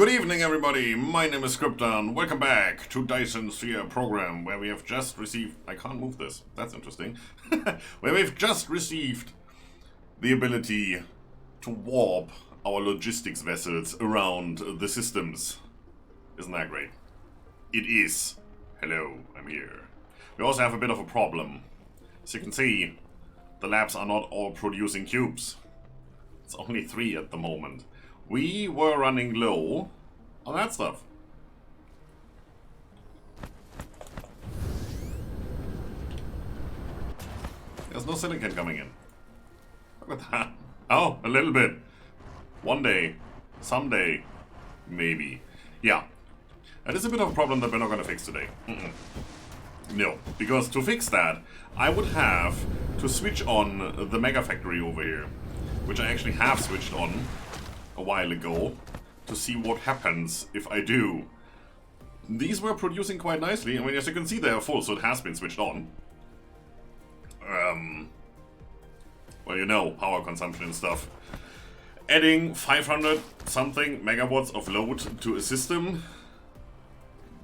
Good evening, everybody. My name is Krypton. Welcome back to Dyson's here program, where we have just received... I can't move this. That's interesting. Where we've just received the ability to warp our logistics vessels around the systems. Isn't that great? It is. Hello, I'm here. We also have a bit of a problem. As you can see, the labs are not all producing cubes. It's only 3 at the moment. We were running low on that stuff. There's no silicon coming in. Look at that. Oh, a little bit. One day. Someday. Maybe. Yeah. That is a bit of a problem that we're not going to fix today. No. Because to fix that, I would have to switch on the Mega Factory over here. Which I actually have switched on a while ago, to see what happens if I do. These were producing quite nicely. I mean, as you can see, they are full, so it has been switched on. Well, you know, power consumption and stuff. Adding 500 something megawatts of load to a system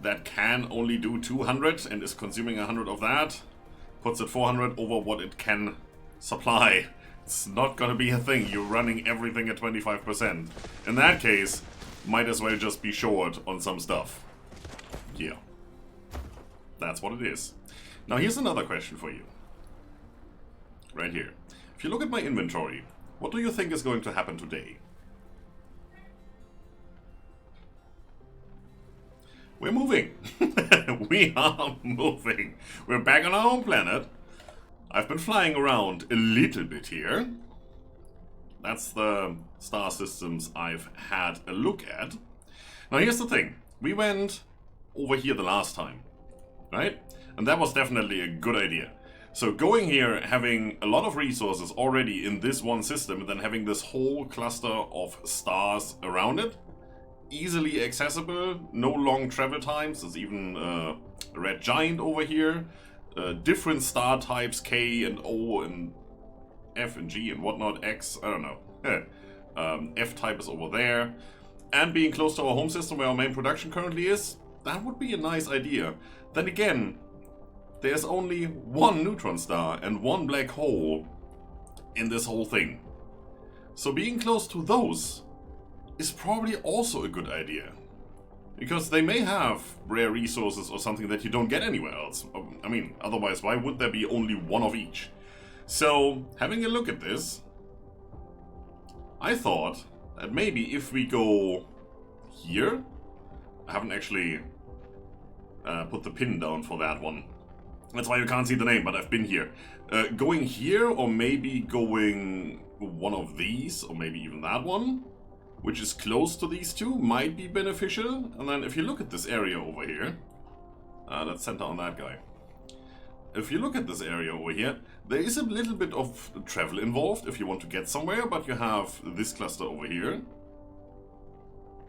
that can only do 200 and is consuming 100 of that, puts it 400 over what it can supply. It's not gonna be a thing. You're running everything at 25%. In that case, might as well just be short on some stuff. Yeah. That's what it is. Now here's another question for you. Right here. If you look at my inventory, what do you think is going to happen today? We're moving. We are moving. We're back on our home planet. I've been flying around a little bit here. That's the star systems I've had a look at. Now here's the thing. We went over here the last time, right? And that was definitely a good idea. So going here, having a lot of resources already in this one system, and then having this whole cluster of stars around it, easily accessible, no long travel times. There's even a red giant over here. Different star types, K and O and F and G and whatnot, X, I don't know. F-type is over there. And being close to our home system where our main production currently is, that would be a nice idea. Then again, there's only one neutron star and one black hole in this whole thing. So being close to those is probably also a good idea. Because they may have rare resources or something that you don't get anywhere else. I mean, otherwise, why would there be only one of each? So, having a look at this, I thought that maybe if we go here... I haven't actually put the pin down for that one. That's why you can't see the name, but I've been here. Going here, or maybe going one of these, or maybe even that one, which is close to these two, might be beneficial. And then if you look at this area over here, let's center on that guy. If you look at this area over here, there is a little bit of travel involved if you want to get somewhere, but you have this cluster over here.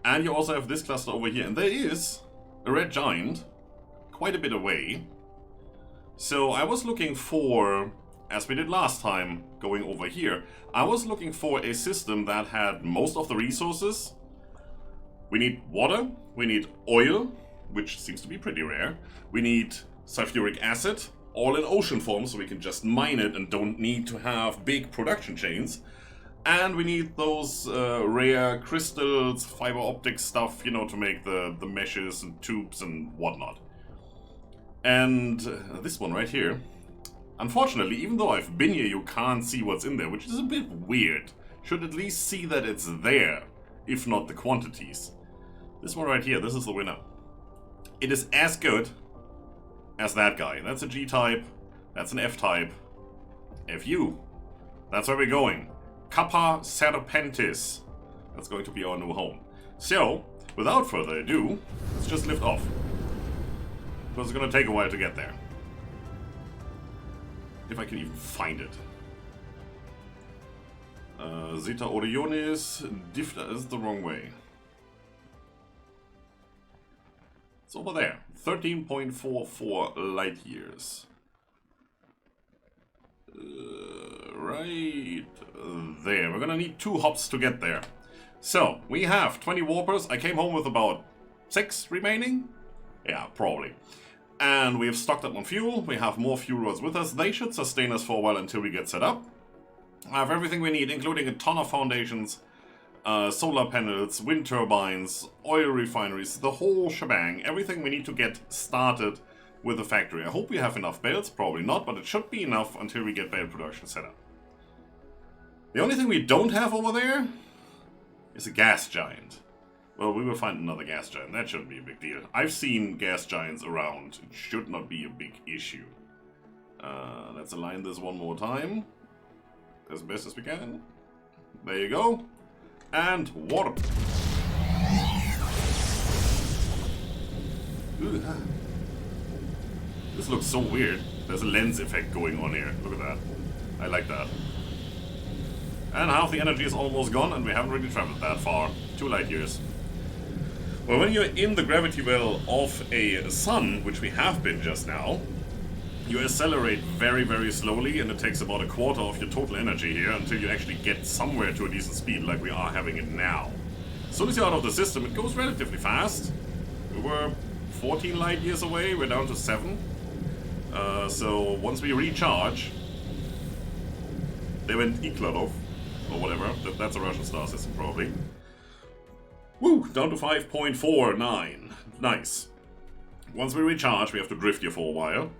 And you also have this cluster over here, and there is a red giant quite a bit away. So I was looking for, as we did last time, going over here, I was looking for a system that had most of the resources. We need water, we need oil, which seems to be pretty rare. We need sulfuric acid, all in ocean form, so we can just mine it and don't need to have big production chains. And we need those rare crystals, fiber optic stuff, you know, to make the meshes and tubes and whatnot. And this one right here. Unfortunately, even though I've been here, you can't see what's in there, which is a bit weird. Should at least see that it's there, if not the quantities. This one right here, this is the winner. It is as good as that guy. That's a G-type, that's an F-type. FU. That's where we're going. Kappa Serpentis. That's going to be our new home. So, without further ado, let's just lift off. Because it's going to take a while to get there. If I can even find it. Zeta Orionis, Difta is the wrong way. It's over there. 13.44 light years. Right there. We're gonna need 2 hops to get there. So, we have 20 warpers. I came home with about 6 remaining. Yeah, probably. And we have stocked up on fuel. We have more fuel rods with us. They should sustain us for a while until we get set up. I have everything we need, including a ton of foundations, solar panels, wind turbines, oil refineries, the whole shebang. Everything we need to get started with the factory. I hope we have enough bales. Probably not, but it should be enough until we get bale production set up. The only thing we don't have over there is a gas giant. Well, we will find another gas giant. That shouldn't be a big deal. I've seen gas giants around. It should not be a big issue. Let's align this one more time. As best as we can. There you go. And water. Ooh. This looks so weird. There's a lens effect going on here. Look at that. I like that. And half the energy is almost gone, and we haven't really traveled that far. 2 light years. Well, when you're in the gravity well of a sun, which we have been just now, you accelerate very, very slowly, and it takes about a quarter of your total energy here until you actually get somewhere to a decent speed like we are having it now. As soon as you're out of the system, it goes relatively fast. We were 14 light years away, we're down to 7. So once we recharge, they went Iklarov, or whatever. That's a Russian star system, probably. Woo! Down to 5.49. Nice. Once we recharge, we have to drift here for a while.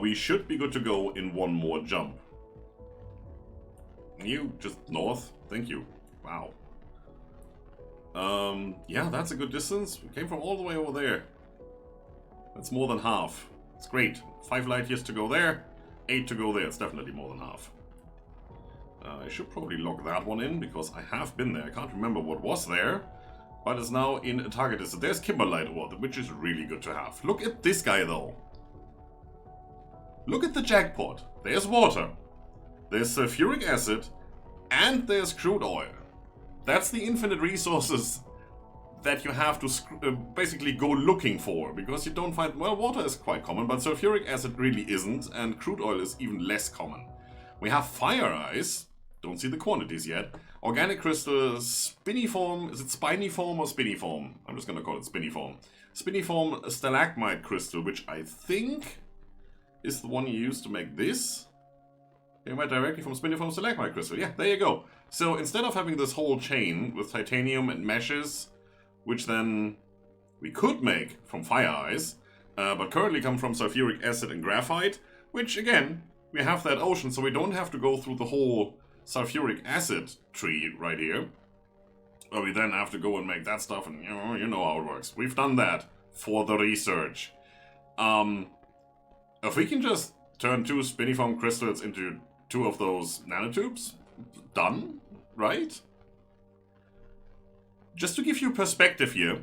We should be good to go in one more jump. You just north? Thank you. Wow. Yeah, that's a good distance. We came from all the way over there. That's more than half. It's great. 5 light years to go there, 8 to go there. It's definitely more than half. I should probably log that one in, because I have been there. I can't remember what was there, but it's now in a target distance. There's Kimberlite ore, which is really good to have. Look at this guy, though. Look at the jackpot. There's water, there's sulfuric acid, and there's crude oil. That's the infinite resources that you have to basically go looking for, because you don't find... Well, water is quite common, but sulfuric acid really isn't, and crude oil is even less common. We have fire ice. Don't see the quantities yet. Organic crystal, spiniform. Is it spiniform or spiniform? I'm just going to call it spiniform. Spiniform stalagmite crystal, which I think is the one you use to make this. Came right directly from spiniform stalagmite crystal. Yeah, there you go. So instead of having this whole chain with titanium and meshes, which then we could make from fire ice, but currently come from sulfuric acid and graphite, which again, we have that ocean, so we don't have to go through the whole sulfuric acid tree right here. Where we then have to go and make that stuff, and you know how it works. We've done that for the research. If we can just turn 2 spiniform crystals into 2 of those nanotubes, done, right? Just to give you perspective here,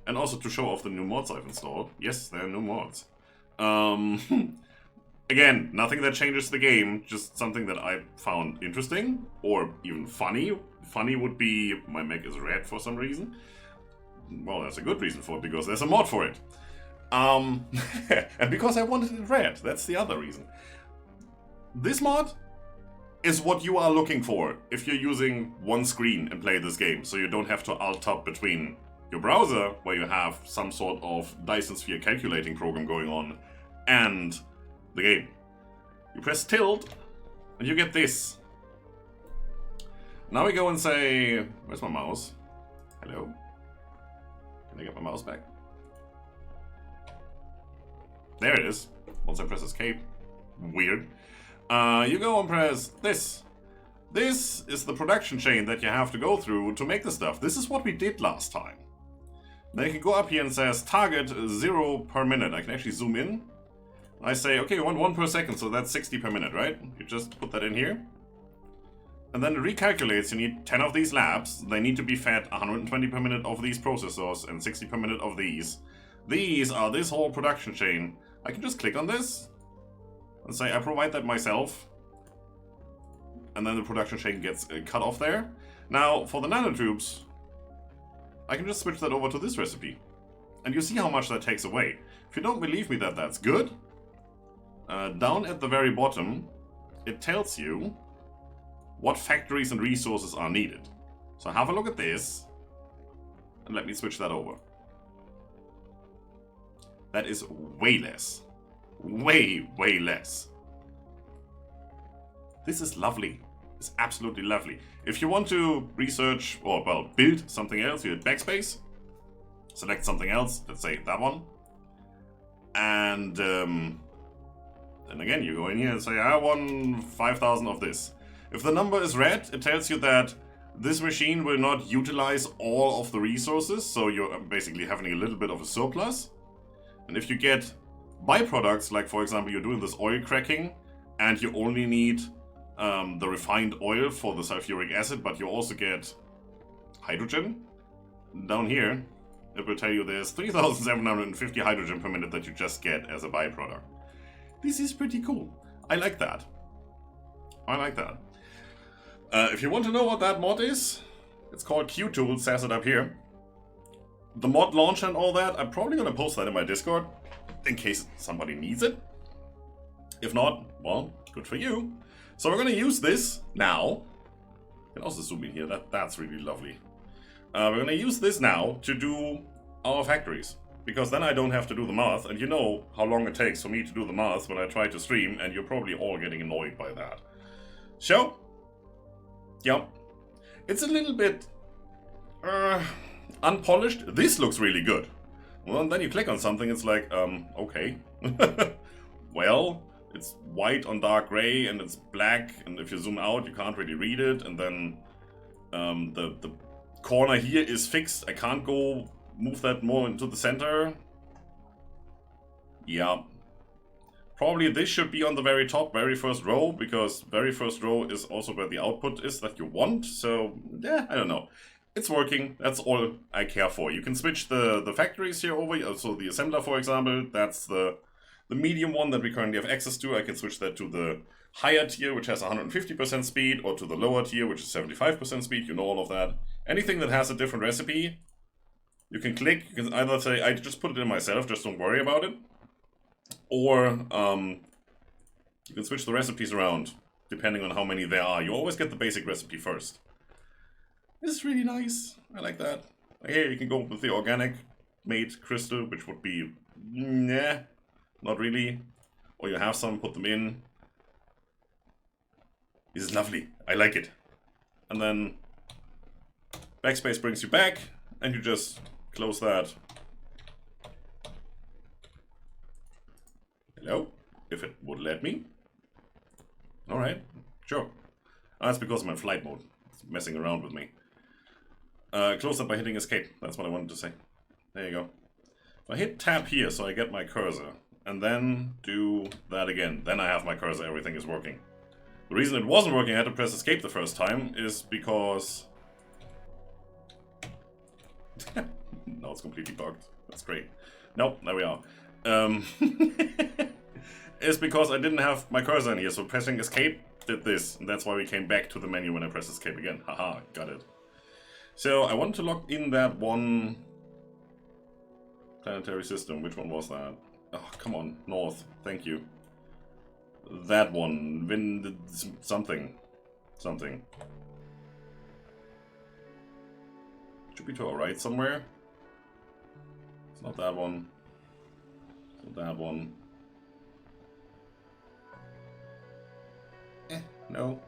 and also to show off the new mods I've installed. Yes, there are new mods. Again, nothing that changes the game, just something that I found interesting, or even funny. Funny would be, my mech is red for some reason. Well, that's a good reason for it, because there's a mod for it. And because I wanted it red, that's the other reason. This mod is what you are looking for if you're using one screen and play this game, so you don't have to alt-tab between your browser, where you have some sort of Dyson sphere calculating program going on, and the game. You press tilt, and you get this. Now we go and say, where's my mouse? Hello? Can I get my mouse back? There it is. Once I press escape. Weird. You go and press this. This is the production chain that you have to go through to make the stuff. This is what we did last time. Then you can go up here and says target 0 per minute. I can actually zoom in. I say, okay, you want 1 per second, so that's 60 per minute, right? You just put that in here. And then it recalculates. You need 10 of these labs. They need to be fed 120 per minute of these processors and 60 per minute of these. These are this whole production chain. I can just click on this and say I provide that myself. And then the production chain gets cut off there. Now, for the nanotubes, I can just switch that over to this recipe. And you see how much that takes away. If you don't believe me that that's good, down at the very bottom, it tells you what factories and resources are needed. So have a look at this. And let me switch that over. That is way less. Way, way less. This is lovely. It's absolutely lovely. If you want to research, or well, build something else, you hit backspace. Select something else, let's say that one. And then again, you go in here and say, I want 5,000 of this. If the number is red, it tells you that this machine will not utilize all of the resources, so you're basically having a little bit of a surplus. And if you get byproducts, like for example, you're doing this oil cracking, and you only need the refined oil for the sulfuric acid, but you also get hydrogen, down here, it will tell you there's 3,750 hydrogen per minute that you just get as a byproduct. This is pretty cool. I like that. I like that. If you want to know what that mod is, it's called QTools, says it up here. The mod launcher and all that, I'm probably going to post that in my Discord, in case somebody needs it. If not, well, good for you. So we're going to use this now. You can also zoom in here, that's really lovely. We're going to use this now to do our factories. Because then I don't have to do the math, and you know how long it takes for me to do the math when I try to stream, and you're probably all getting annoyed by that. So, yep. It's a little bit unpolished. This looks really good. Well, and then you click on something, it's like, okay. Well, it's white on dark gray, and it's black, and if you zoom out, you can't really read it, and then the corner here is fixed. I can't go move that more into the center. Yeah. Probably this should be on the very top, very first row, because very first row is also where the output is that you want. So, yeah, I don't know. It's working. That's all I care for. You can switch the factories here over. So the assembler, for example, that's the medium one that we currently have access to. I can switch that to the higher tier, which has 150% speed, or to the lower tier, which is 75% speed. You know all of that. Anything that has a different recipe, you can click. You can either say, I just put it in myself, just don't worry about it. Or you can switch the recipes around, depending on how many there are. You always get the basic recipe first. This is really nice. I like that. Here you can go with the organic made crystal, which would be, nah, not really. Or you have some, put them in. This is lovely. I like it. And then backspace brings you back, and you just close that. Hello? If it would let me. Alright, sure. That's because I'm in flight mode. It's messing around with me. Close that by hitting escape. That's what I wanted to say. There you go. So I hit tab here so I get my cursor. And then do that again. Then I have my cursor. Everything is working. The reason it wasn't working, I had to press escape the first time, is because... No, it's completely bugged. That's great. Nope, there we are. Is because I didn't have my cursor in here, so pressing escape did this, and that's why we came back to the menu when I press escape again. Haha, got it. So I want to log in that one planetary system. Which one was that? Oh, come on, north. Thank you. That one. Wind something. Something. Should be to our right somewhere. It's not that one. It's not that one. No.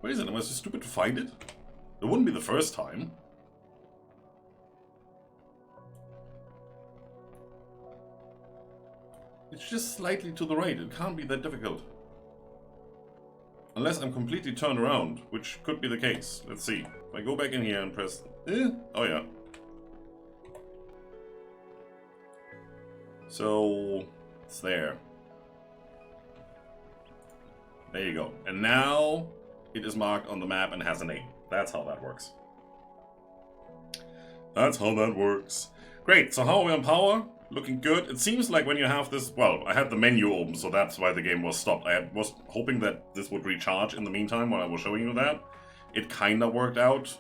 Where is it? Am I so stupid to find it? It wouldn't be the first time. It's just slightly to the right. It can't be that difficult. Unless I'm completely turned around, which could be the case. Let's see. If I go back in here and press... Oh yeah. So... it's there. There you go. And now it is marked on the map and has a name. That's how that works. That's how that works. Great, so how are we on power? Looking good. It seems like when you have this... Well, I had the menu open, so that's why the game was stopped. I was hoping that this would recharge in the meantime while I was showing you that. It kinda worked out.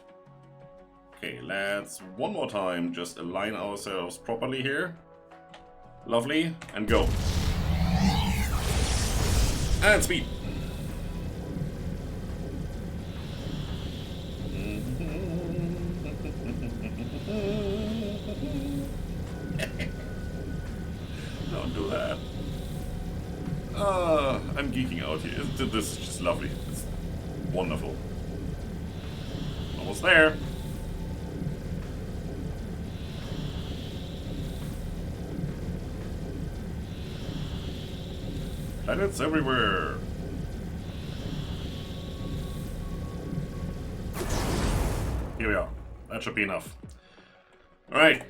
Okay, let's one more time just align ourselves properly here. Lovely, and go. And speed. I'm geeking out here. This is just lovely. It's wonderful. Almost there. Planets everywhere. Here we are. That should be enough. Alright.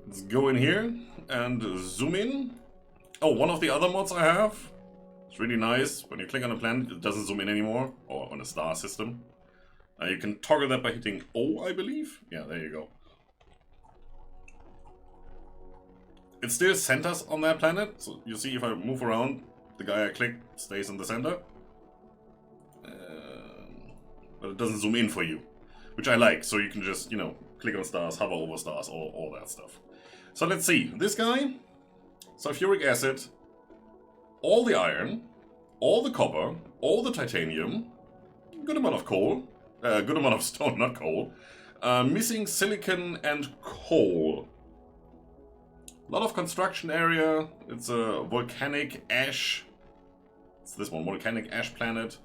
Let's go in here and zoom in. Oh, one of the other mods I have. It's really nice. When you click on a planet, it doesn't zoom in anymore. Or on a star system. You can toggle that by hitting O, I believe. Yeah, there you go. It still centers on that planet. So you see if I move around, the guy I click stays in the center. But it doesn't zoom in for you. Which I like. So you can just, you know, click on stars, hover over stars, all that stuff. So let's see. This guy, sulfuric acid, all the iron, all the copper, all the titanium, good amount of coal, good amount of stone, not coal, missing silicon and coal. A lot of construction area. It's a volcanic ash. It's this one, volcanic ash planet.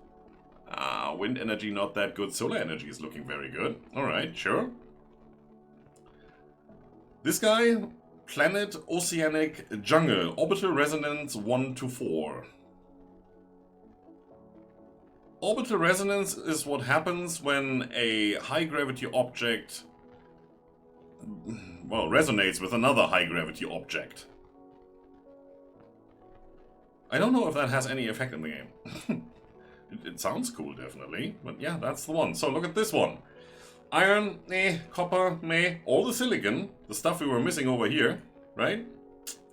Wind energy not that good. Solar energy is looking very good. Alright, sure. This guy, planet oceanic jungle, orbital resonance 1 to 4. Orbital resonance is what happens when a high gravity object, well, resonates with another high gravity object. I don't know if that has any effect in the game. It sounds cool, definitely. But yeah, that's the one. So look at this one. Iron, meh. Copper, meh. All the silicon, the stuff we were missing over here, right?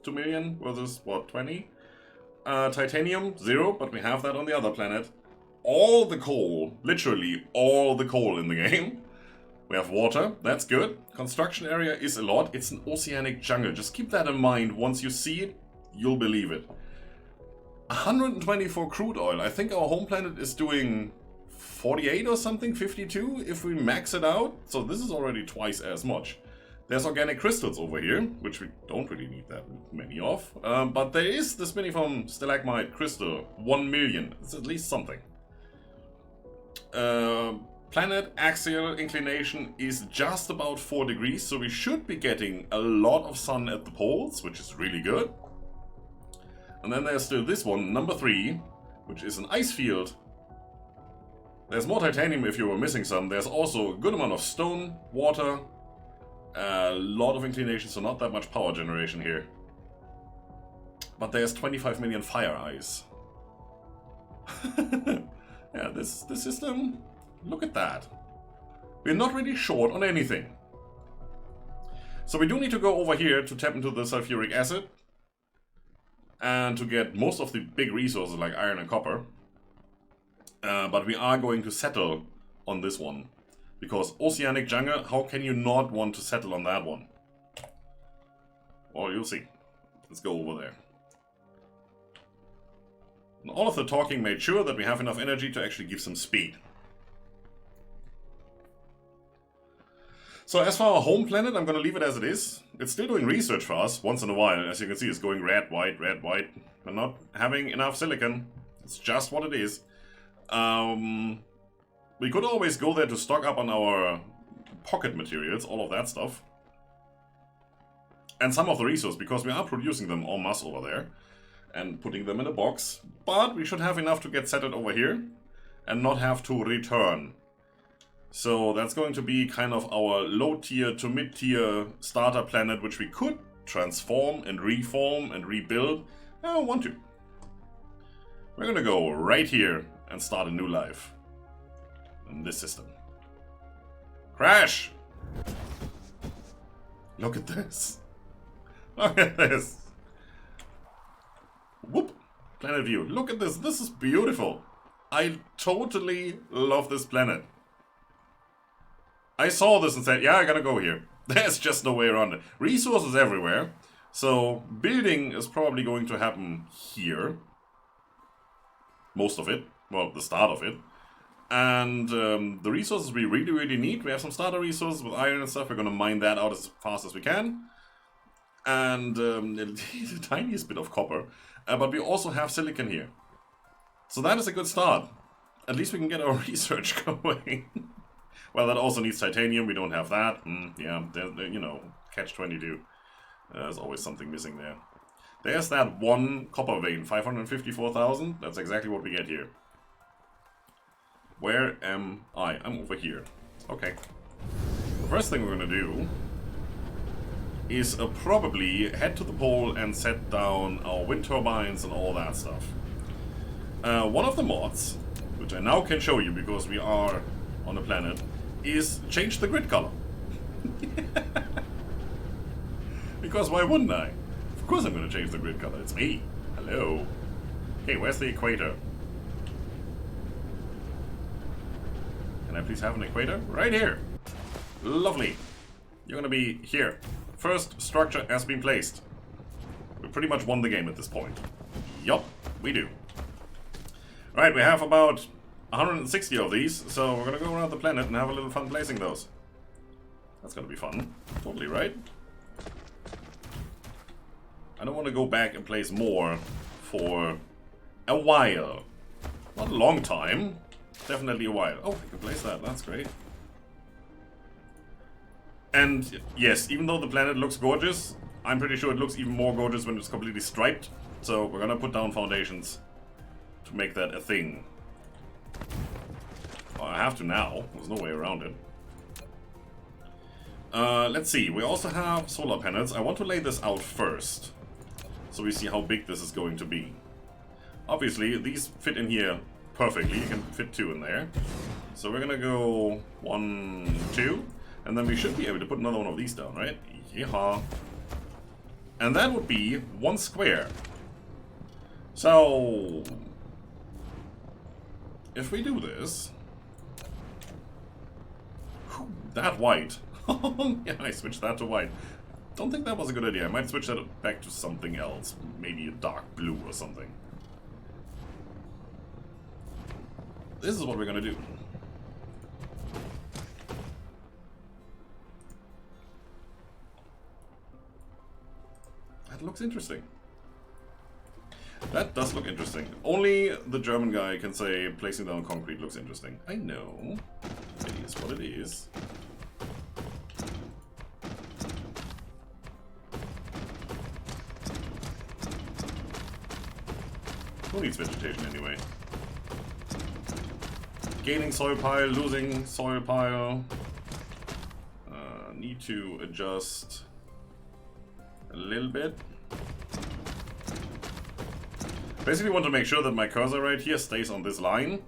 2 million versus, what, 20? Titanium, 0, but we have that on the other planet. All the coal, literally all the coal in the game. We have water, that's good. Construction area is a lot. It's an oceanic jungle. Just keep that in mind. Once you see it, you'll believe it. 124 crude oil. I think our home planet is doing 48 or something, 52 if we max it out. So this is already twice as much. There's organic crystals over here, which we don't really need that many of. But there is the spiniform stalagmite crystal, 1 million. It's at least something. Planet axial inclination is just about 4 degrees, so we should be getting a lot of sun at the poles, which is really good. And then there's still this one, number 3, which is an ice field. There's more titanium if you were missing some. There's also a good amount of stone, water, a lot of inclination, so not that much power generation here. But there's 25 million fire ice. Yeah, this system, look at that. We're not really short on anything. So we do need to go over here to tap into the sulfuric acid. And to get most of the big resources like iron and copper. But we are going to settle on this one. Because oceanic jungle, how can you not want to settle on that one? Well, you'll see. Let's go over there. And all of the talking made sure that we have enough energy to actually give some speed. So as for our home planet, I'm going to leave it as it is. It's still doing research for us once in a while. As you can see, it's going red, white, red, white. We're not having enough silicon. It's just what it is. We could always go there to stock up on our pocket materials, all of that stuff. And some of the resources, because we are producing them en masse over there. And putting them in a box. But we should have enough to get settled over here. And not have to return. So that's going to be kind of our low tier to mid tier starter planet, which we could transform and reform and rebuild. I don't want to. We're going to go right here and start a new life in this system. Crash! Look at this. Look at this. Whoop. Planet view. Look at this. This is beautiful. I totally love this planet. I saw this and said, yeah, I gotta go here. There's just no way around it. Resources everywhere. So building is probably going to happen here. Most of it. Well, the start of it. And the resources we really, really need. We have some starter resources with iron and stuff. We're gonna mine that out as fast as we can. And the tiniest bit of copper. But we also have silicon here. So that is a good start. At least we can get our research going. Well, that also needs titanium. We don't have that. Yeah, you know, catch-22. There's always something missing there. There's that one copper vein, 554,000. That's exactly what we get here. Where am I? I'm over here. Okay. The first thing we're gonna do is probably head to the pole and set down our wind turbines and all that stuff. One of the mods, which I now can show you because we are on a planet, is change the grid color. Because why wouldn't I? Of course I'm going to change the grid color. It's me. Hello. Okay, where's the equator? Can I please have an equator? Right here. Lovely. You're going to be here. First structure has been placed. We pretty much won the game at this point. Yup, we do. Right, we have about 160 of these, so we're going to go around the planet and have a little fun placing those. That's going to be fun. Totally right. I don't want to go back and place more for a while. Not a long time. Definitely a while. Oh, I can place that. That's great. And yes, even though the planet looks gorgeous, I'm pretty sure it looks even more gorgeous when it's completely striped. So we're gonna put down foundations to make that a thing. Well, I have to now. There's no way around it. Let's see. We also have solar panels. I want to lay this out first, so we see how big this is going to be. Obviously, these fit in here perfectly. You can fit 2 in there. So we're gonna go 1, 2, and then we should be able to put another one of these down, right? Yeehaw. And that would be 1 square. So if we do this, that white. Yeah, I switched that to white. Don't think that was a good idea. I might switch that back to something else. Maybe a dark blue or something. This is what we're gonna do. That looks interesting. That does look interesting. Only the German guy can say placing down concrete looks interesting. I know. It is what it is. Who needs vegetation anyway? Gaining soil pile, losing soil pile. Need to adjust a little bit. Basically want to make sure that my cursor right here stays on this line,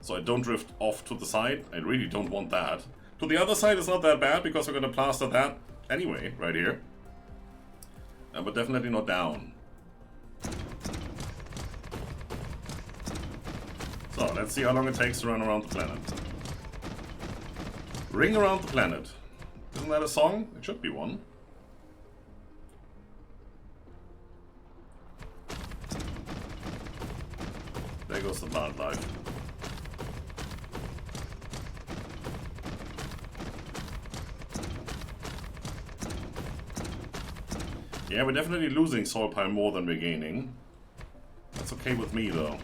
so I don't drift off to the side. I really don't want that. To the other side is not that bad because we're going to plaster that anyway, right here. But definitely not down. So, let's see how long it takes to run around the planet. Ring around the planet. Isn't that a song? It should be one. There goes the plant life. Yeah, we're definitely losing soil pile more than we're gaining. That's okay with me, though.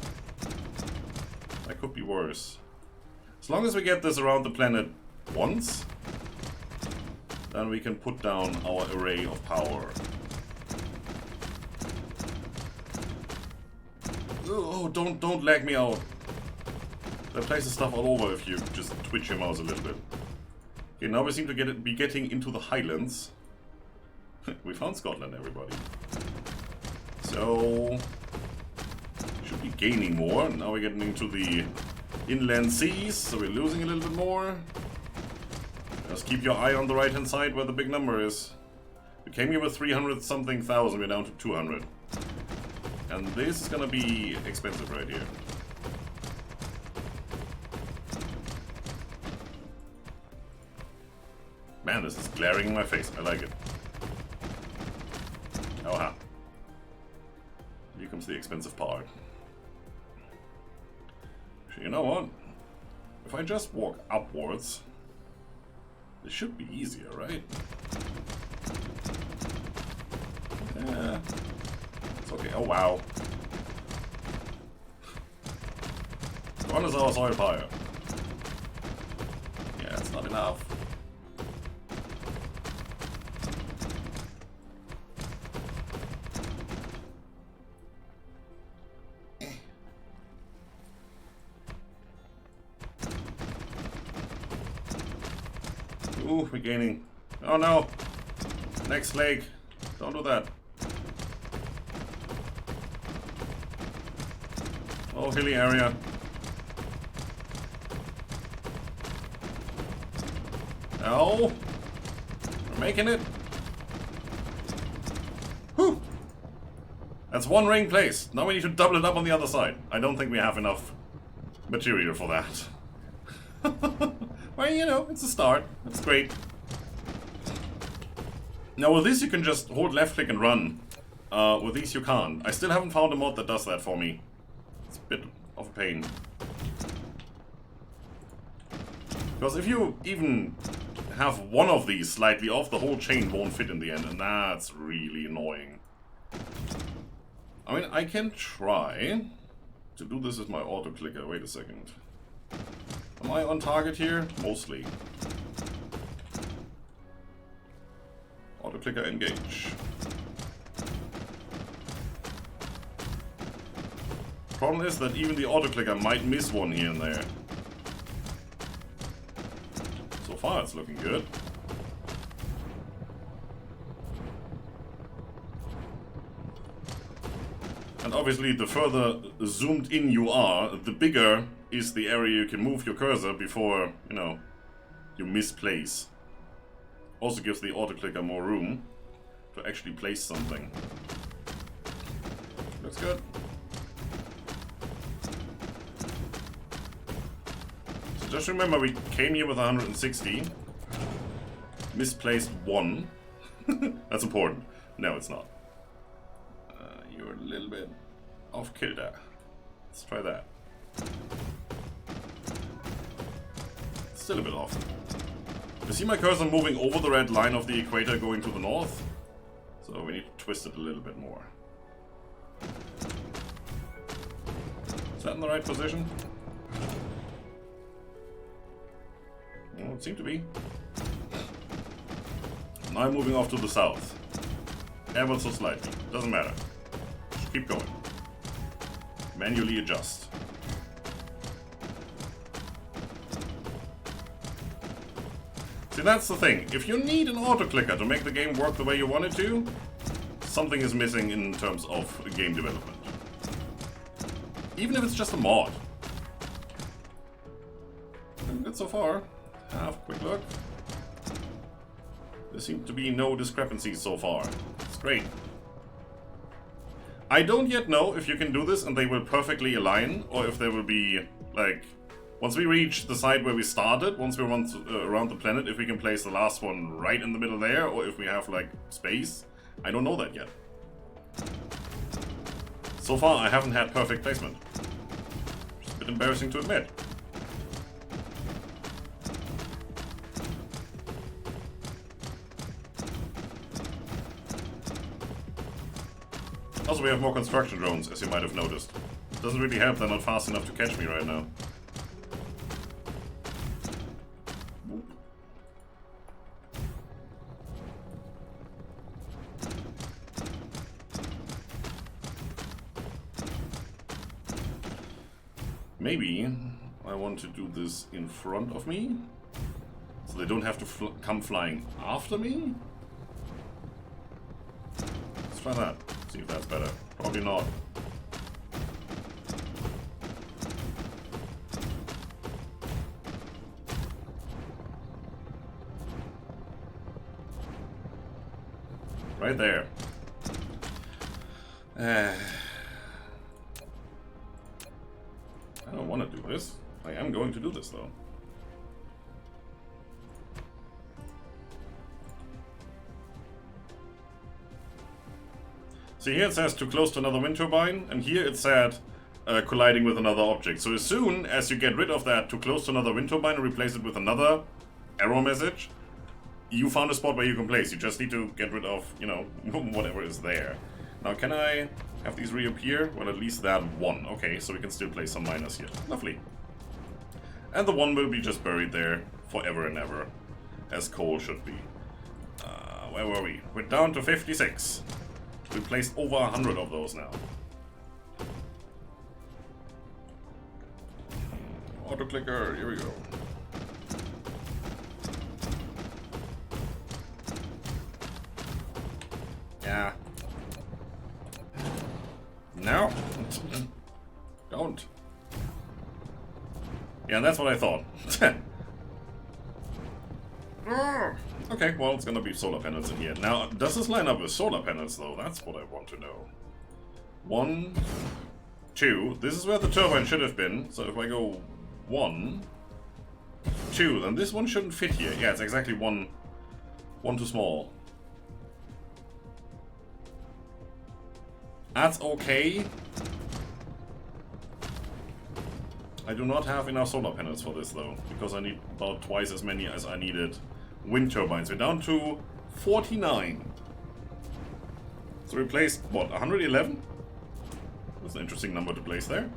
That could be worse. As long as we get this around the planet once, then we can put down our array of power. Oh, don't lag me out. That places stuff all over if you just twitch your mouse a little bit. Okay, now we seem to be getting into the Highlands. We found Scotland, everybody. So should be gaining more. Now we're getting into the inland seas, so we're losing a little bit more. Just keep your eye on the right hand side where the big number is. We came here with 300 something thousand, we're down to 200. And this is gonna be expensive right here. Man, this is glaring in my face. I like it. Oh, here comes the expensive part. You know what? If I just walk upwards, it should be easier, right? Yeah. It's okay. Oh, wow. Gone is our soil pile. Yeah, it's not enough. Ooh, we're gaining. Oh no! Next lake. Don't do that. Oh, hilly area. No! We're making it. Whew! That's one ring placed. Now we need to double it up on the other side. I don't think we have enough material for that. Well, you know, it's a start. That's great. Now with this you can just hold left click and run. With these you can't. I still haven't found a mod that does that for me. It's a bit of a pain. Because if you even have one of these slightly off, the whole chain won't fit in the end, and that's really annoying. I mean, I can try to do this with my auto clicker. Wait a second. Am I on target here? Mostly. Auto clicker engage. Problem is that even the auto clicker might miss one here and there. So far it's looking good. And obviously the further zoomed in you are, the bigger is the area you can move your cursor before, you know, you misplace. Also gives the auto clicker more room to actually place something. Looks good. So just remember we came here with 160. Misplaced 1. That's important. No, it's not. You're a little bit off kilter. Let's try that. Still a bit off. You see my cursor moving over the red line of the equator going to the north? So we need to twist it a little bit more. Is that in the right position? Well, it seemed to be. Now I'm moving off to the south. Ever so slightly. Doesn't matter. Just keep going. Manually adjust. See, that's the thing. If you need an auto clicker to make the game work the way you want it to, something is missing in terms of game development. Even if it's just a mod. Good so far. Have a quick look. There seem to be no discrepancies so far. It's great. I don't yet know if you can do this and they will perfectly align, or if there will be, like, once we reach the side where we started, once we run around the planet, if we can place the last one right in the middle there, or if we have, like, space. I don't know that yet. So far, I haven't had perfect placement. It's a bit embarrassing to admit. Also, we have more construction drones, as you might have noticed. Doesn't really help, they're not fast enough to catch me right now. Maybe I want to do this in front of me, so they don't have to come flying after me? Let's try that, see if that's better. Probably not. Right there. I don't want to do this. I am going to do this though. See, here it says too close to another wind turbine, and here it said colliding with another object. So as soon as you get rid of that too close to another wind turbine and replace it with another error message, you found a spot where you can place. You just need to get rid of, you know, whatever is there. Now, can I have these reappear? Well, at least that one. Okay, so we can still place some miners here. Lovely. And the one will be just buried there forever and ever, as coal should be. Where were we? We're down to 56. We placed over 100 of those now. Auto clicker, here we go. Yeah. No. Don't. Yeah, that's what I thought. Okay, well, it's gonna be solar panels in here. Now, does this line up with solar panels, though? That's what I want to know. 1, 2. This is where the turbine should have been. So if I go 1, 2, then this one shouldn't fit here. Yeah, it's exactly one too small. That's okay. I do not have enough solar panels for this, though, because I need about twice as many as I needed wind turbines. We're down to 49. So we placed, what, 111? That's an interesting number to place there.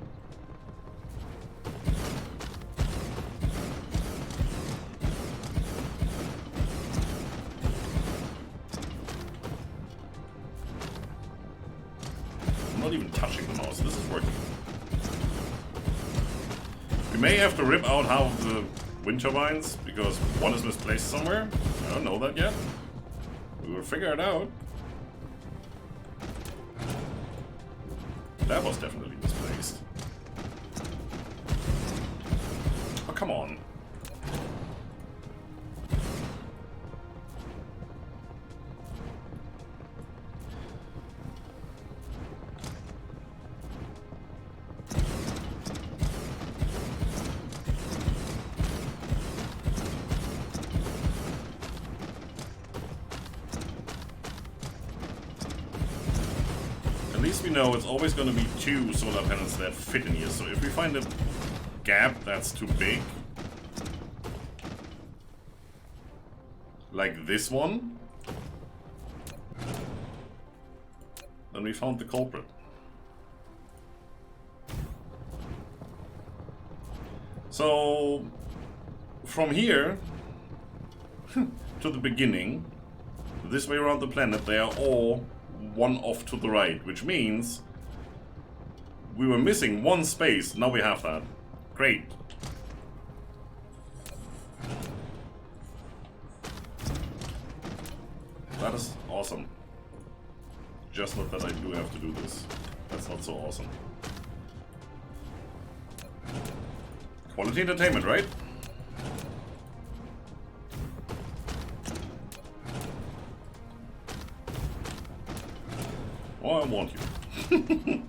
I'm not even touching the mouse. This is working. We may have to rip out half of the wind turbines because one is misplaced somewhere. I don't know that yet. We will figure it out. That was definitely misplaced. Oh, come on. At least we know it's always going to be 2 solar panels that fit in here. So if we find a gap that's too big, like this one, then we found the culprit. So from here to the beginning, this way around the planet, they are all one off to the right, which means we were missing one space. Now we have that. Great. That is awesome. Just not that I do have to do this. That's not so awesome. Quality entertainment, right? Oh, I want you.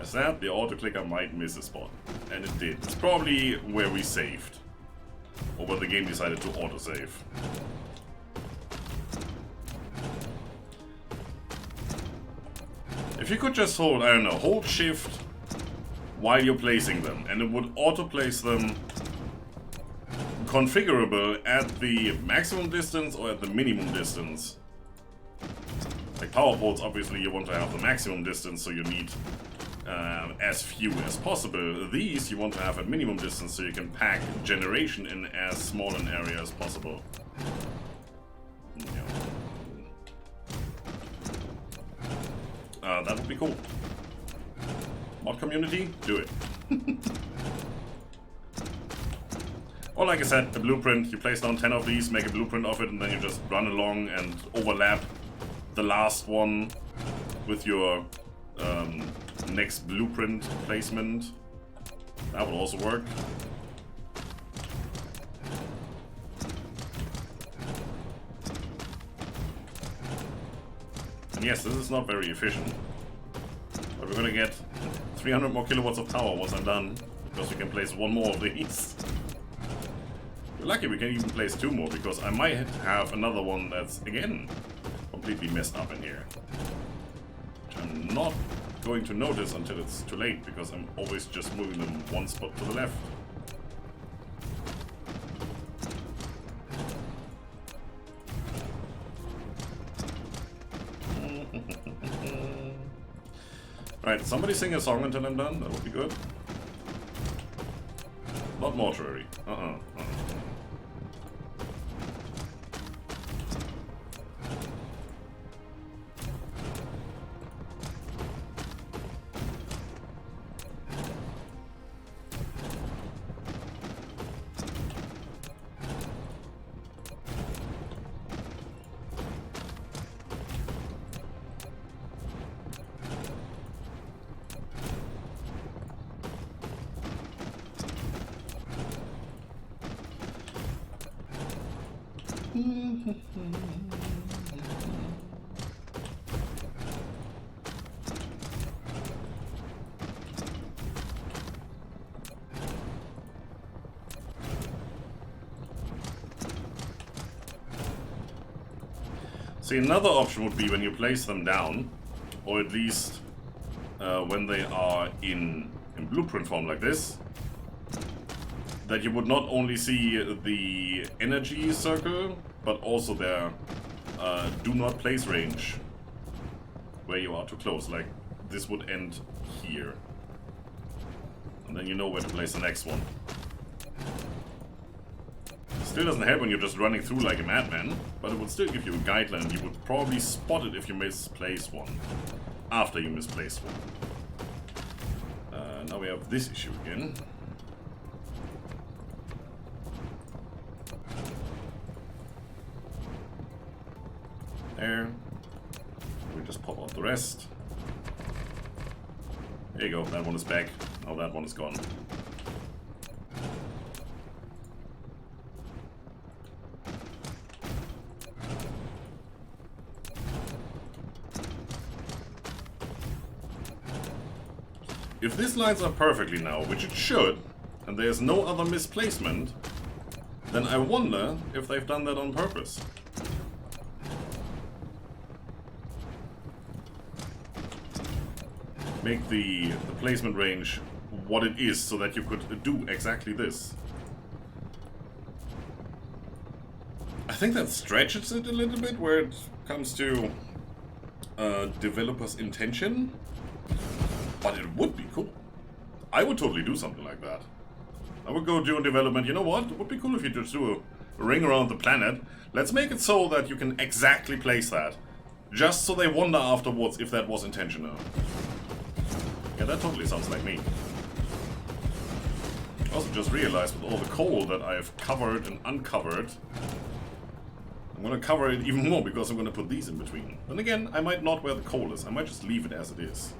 As that, the auto-clicker might miss a spot. And it did. It's probably where we saved. Or where the game decided to auto-save. If you could just hold, I don't know, hold shift while you're placing them, and it would auto-place them configurable at the maximum distance or at the minimum distance. Like power poles, obviously you want to have the maximum distance, so you need as few as possible. These you want to have at minimum distance, so you can pack generation in as small an area as possible. That would be cool. Mod community, do it. Or like I said, the blueprint, you place down 10 of these, make a blueprint of it, and then you just run along and overlap the last one with your next blueprint placement. That would also work. And yes, this is not very efficient, but we're gonna get 300 more kilowatts of power once I'm done, because we can place one more of these. We're lucky we can even place 2 more, because I might have another one that's, again, completely messed up in here. Which I'm not going to notice until it's too late, because I'm always just moving them one spot to the left. Alright, somebody sing a song until I'm done, that would be good. Not not mortuary. See, another option would be when you place them down, or at least when they are in blueprint form like this, that you would not only see the energy circle, but also their do not place range, where you are too close. Like, this would end here. And then you know where to place the next one. Still doesn't help when you're just running through like a madman, but it would still give you a guideline. You would probably spot it if you misplace one, after you misplace one. Now we have this issue again. There. We just pop out the rest. There you go, that one is back. Now that one is gone. If this lines up perfectly now, which it should, and there's no other misplacement, then I wonder if they've done that on purpose. Make the placement range what it is so that you could do exactly this. I think that stretches it a little bit where it comes to developer's intention. But it would be cool. I would totally do something like that. I would go do development. You know what? It would be cool if you just do a ring around the planet. Let's make it so that you can exactly place that. Just so they wonder afterwards if that was intentional. Yeah, that totally sounds like me. I also just realized with all the coal that I've covered and uncovered, I'm gonna cover it even more because I'm gonna put these in between. Then again, I might not where the coal is. I might just leave it as it is.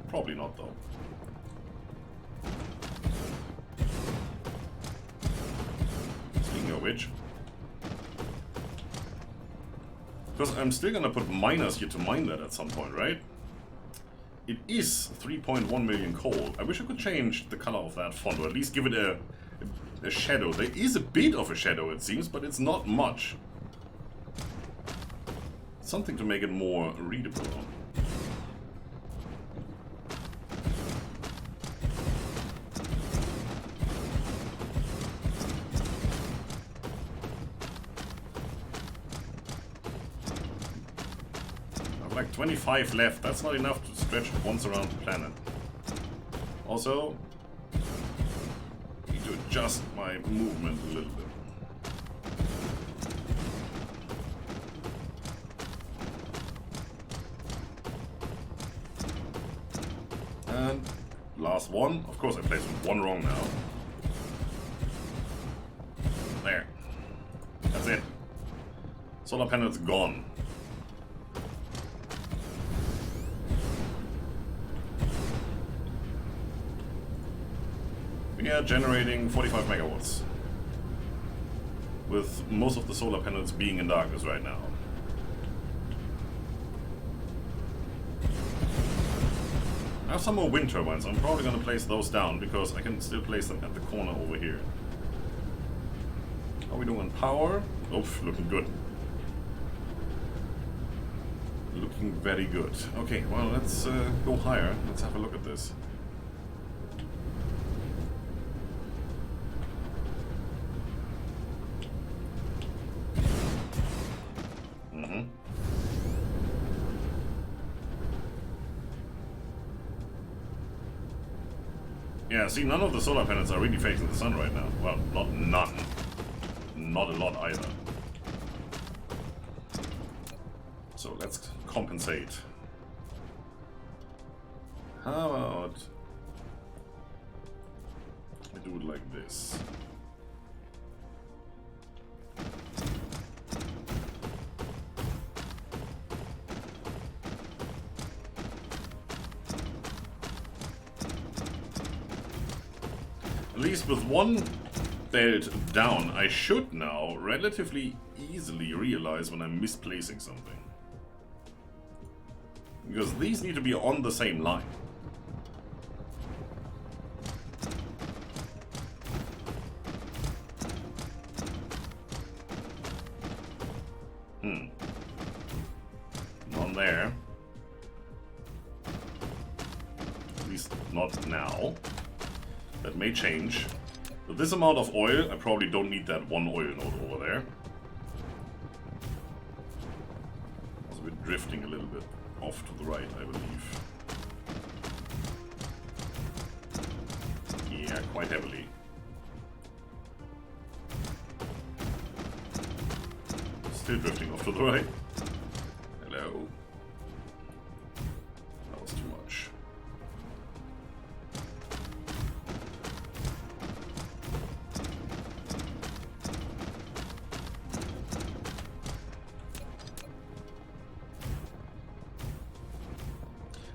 Probably not, though. Speaking of which, because I'm still gonna put miners here to mine that at some point, right? It is 3.1 million coal. I wish I could change the color of that font, or at least give it a shadow. There is a bit of a shadow, it seems, but it's not much. Something to make it more readable. Like 25 left. That's not enough to stretch it once around the planet. Also, need to adjust my movement a little bit. And last one. Of course, I placed one wrong now. There. That's it. Solar panel's gone. We are generating 45 megawatts, with most of the solar panels being in darkness right now. I have some more wind turbines. I'm probably going to place those down because I can still place them at the corner over here. How are we doing on power? Oh, looking good. Looking very good. Okay, well, let's go higher. Let's have a look at this. Yeah, see, none of the solar panels are really facing the sun right now. Well, not none. Not a lot either. So let's compensate. How about I do it like this? At least with one belt down, I should now relatively easily realize when I'm misplacing something. Because these need to be on the same line. None there. At least not now. That may change. With this amount of oil, I probably don't need that one oil node over there. Also, we're drifting a little bit off to the right, I believe. Yeah, quite heavily. Still drifting off to the right. Hello. That was too much.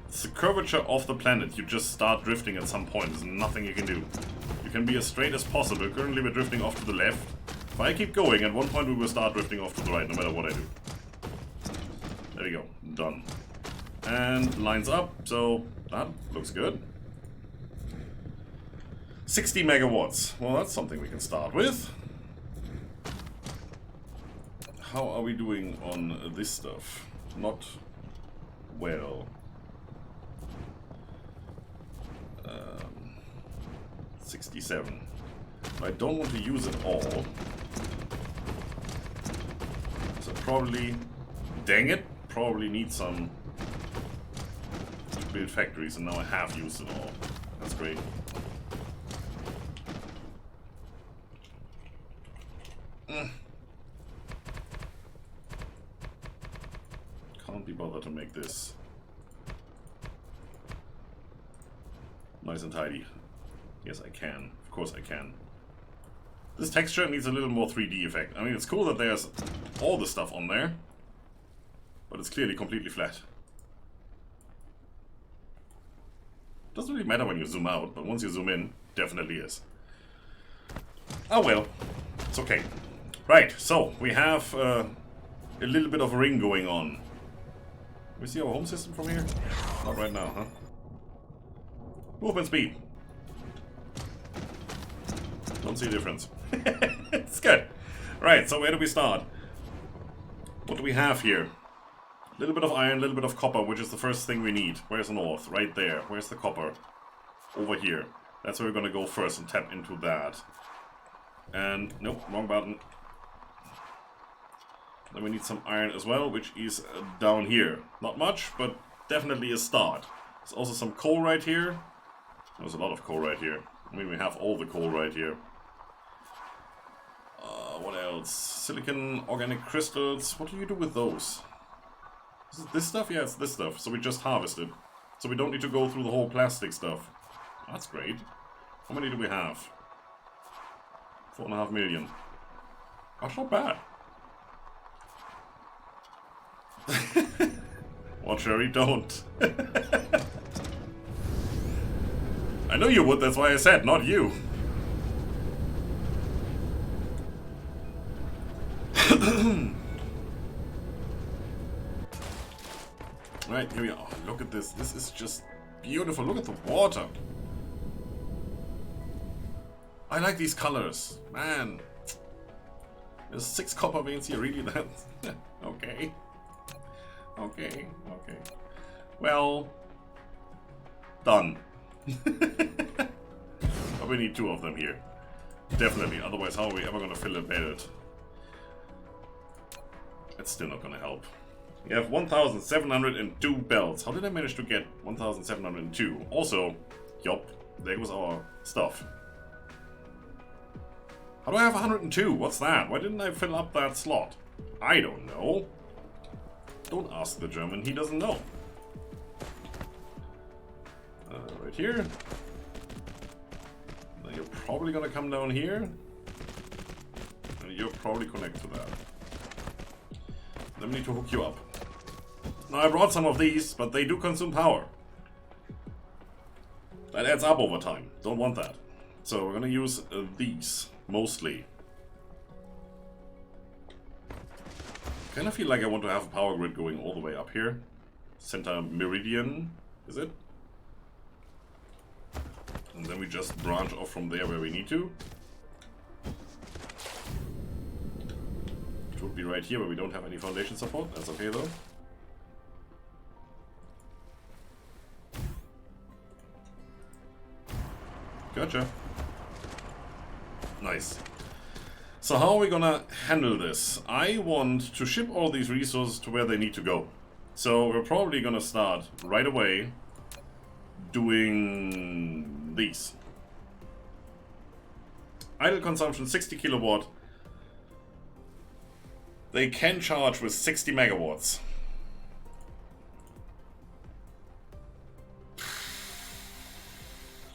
It's the curvature of the planet. You just start drifting at some point. There's nothing you can do. You can be as straight as possible. Currently we're drifting off to the left. If I keep going, at one point we will start drifting off to the right, no matter what I do. There we go. Done. And lines up, so that looks good. 60 megawatts. Well, that's something we can start with. How are we doing on this stuff? Not well. 67. I don't want to use it all. So probably, dang it, probably need some to build factories, and now I have used it all. That's great. Can't be bothered to make this nice and tidy. Yes, I can. Of course I can. This texture needs a little more 3D effect. I mean, it's cool that there's all the stuff on there, but it's clearly completely flat. Doesn't really matter when you zoom out, but once you zoom in, definitely is. Oh well, it's okay. Right, so we have a little bit of ring going on. Can we see our home system from here? Not right now, huh? Movement speed. Don't see a difference. It's good. Right, so where do we start? What do we have here? A little bit of iron, a little bit of copper, which is the first thing we need. Where's the north? Right there. Where's the copper? Over here. That's where we're gonna go first and tap into that. And, nope, wrong button. Then we need some iron as well, which is down here. Not much, but definitely a start. There's also some coal right here. There's a lot of coal right here. I mean, we have all the coal right here. What else? Silicon, organic crystals. What do you do with those? Is it this stuff? Yeah, it's this stuff. So we just harvest it. So we don't need to go through the whole plastic stuff. That's great. How many do we have? 4.5 million. That's not bad. Well, Sherry, don't. I know you would, that's why I said, not you. Right, here we are. Oh, look at this. This is just beautiful. Look at the water. I like these colors. Man. There's 6 copper veins here. Really? That? Okay. Okay. Okay. Well. Done. But we need 2 of them here. Definitely. Otherwise, how are we ever going to fill a belt? It's still not going to help. We have 1,702 belts. How did I manage to get 1,702? Also, yup, There goes our stuff. How do I have 102? What's that? Why didn't I fill up that slot? I don't know. Don't ask the German, he doesn't know. Right here. Now you're probably gonna come down here. And you'll probably connect to that. Then we need to hook you up. Now I brought some of these, but they do consume power. That adds up over time. Don't want that. So we're gonna use these, mostly. Kind of feel like I want to have a power grid going all the way up here. Center meridian, is it? And then we just branch off from there where we need to. It would be right here where we don't have any foundation support. That's okay though. Gotcha. Nice. So how are we gonna handle this? I want to ship all these resources to where they need to go. So we're probably gonna start right away doing these. Idle consumption 60 kilowatt. They can charge with 60 megawatts.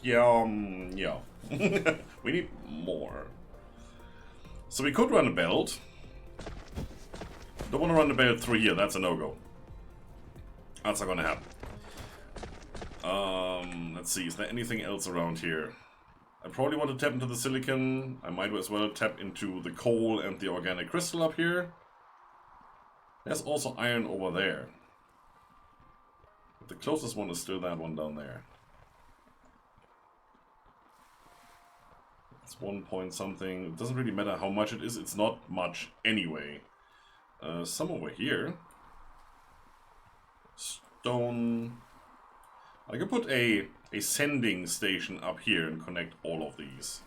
Yeah. We need more. So we could run a belt. Don't want to run the belt through here, that's a no-go. That's not gonna happen. Let's see, is there anything else around here? I probably want to tap into the silicon. I might as well tap into the coal and the organic crystal up here. There's also iron over there. But the closest one is still that one down there. It's 1 point something. It doesn't really matter how much it is. It's not much anyway. Some over here. Stone. I can put a sending station up here and connect all of these.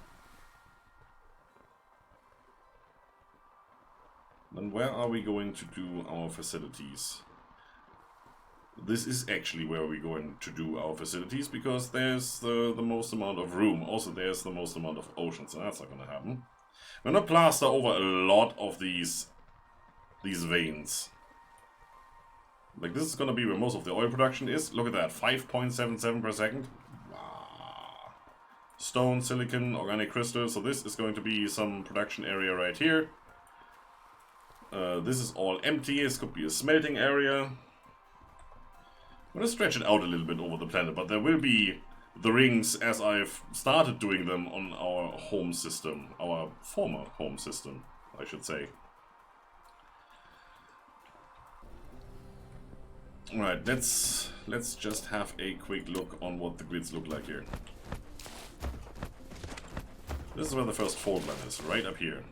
Then where are we going to do our facilities? This is actually where we're going to do our facilities, because there's the most amount of room. Also, there's the most amount of ocean, so that's not gonna happen. We're gonna plaster over a lot of these veins. Like, this is gonna be where most of the oil production is. Look at that, 5.77 per second. Wow. Stone, silicon, organic crystal. So this is going to be some production area right here. This is all empty. This could be a smelting area. I'm going to stretch it out a little bit over the planet, but there will be the rings as I've started doing them on our home system. Our former home system, I should say. Alright, let's just have a quick look on what the grids look like here. This is where the first fault line is, right up here.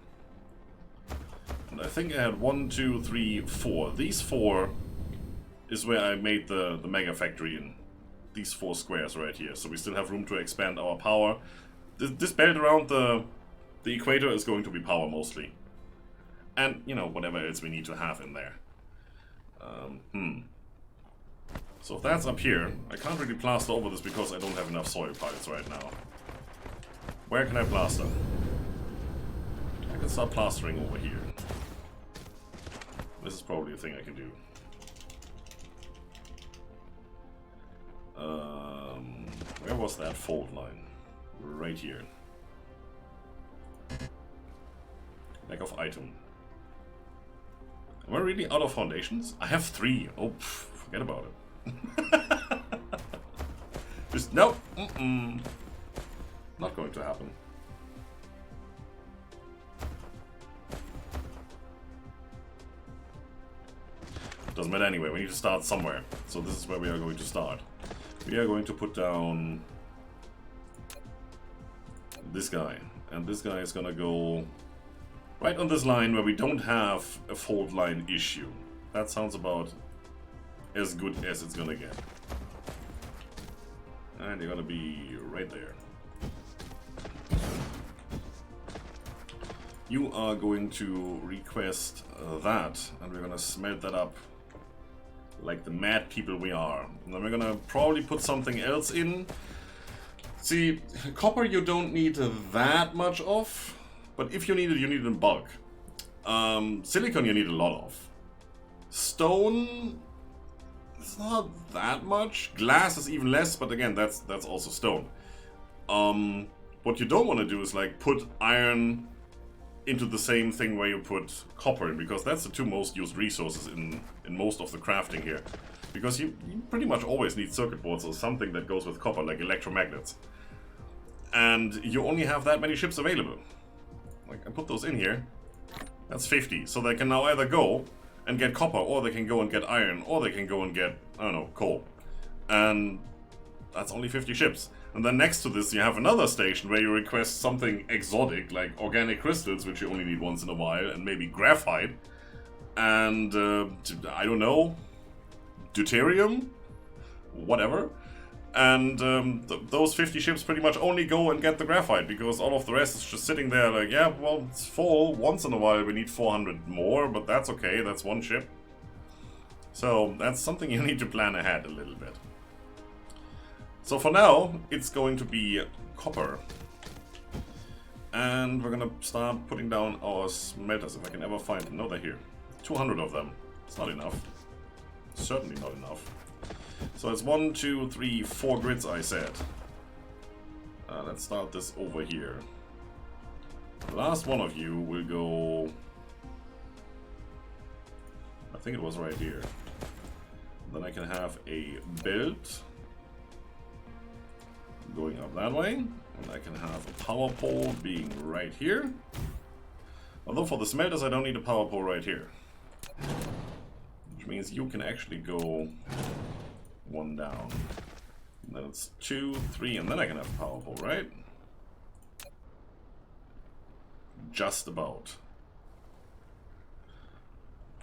And I think I had 1, 2, 3, 4. These 4 is where I made the mega factory in. These 4 squares right here. So we still have room to expand our power. This belt around the equator is going to be power mostly. And, you know, whatever else we need to have in there. So if that's up here, I can't really plaster over this because I don't have enough soil piles right now. Where can I plaster? I can start plastering over here. This is probably a thing I can do. Where was that fault line? Right here. Lack of item. Am I really out of foundations? I have 3. Oh, forget about it. Just nope. Not going to happen. Doesn't matter anyway, we need to start somewhere. So this is where we are going to start. We are going to put down this guy. And this guy is gonna go right on this line where we don't have a fault line issue. That sounds about as good as it's gonna get. And they're gonna be right there. You are going to request that, and we're gonna smelt that up like the mad people we are. And then we're gonna probably put something else in. See, copper you don't need that much of, but if you need it in bulk. Silicon you need a lot of. Stone, it's not that much. Glass is even less, but again, that's also stone. What you don't want to do is like put iron into the same thing where you put copper in, because that's the two most used resources in most of the crafting here. Because you pretty much always need circuit boards or something that goes with copper, like electromagnets. And you only have that many ships available. Like, I put those in here. That's 50. So they can now either go and get copper, or they can go and get iron, or they can go and get, I don't know, coal. And that's only 50 ships. And then next to this you have another station where you request something exotic, like organic crystals, which you only need once in a while, and maybe graphite. And, I don't know, deuterium? Whatever. And those 50 ships pretty much only go and get the graphite, because all of the rest is just sitting there like, yeah, well, it's full. Once in a while we need 400 more, but that's okay, that's one ship. So that's something you need to plan ahead a little bit. So for now, it's going to be copper. And we're gonna start putting down our smelters, if I can ever find them. No, they're here. 200 of them. It's not enough. Certainly not enough. So it's 1, 2, 3, 4 grids, I said. Let's start this over here. The last one of you will go... I think it was right here. Then I can have a belt going up that way. And I can have a power pole being right here. Although for the smelters I don't need a power pole right here. Which means you can actually go... one down. And then it's 2, 3, and then I can have a power pole, right? Just about.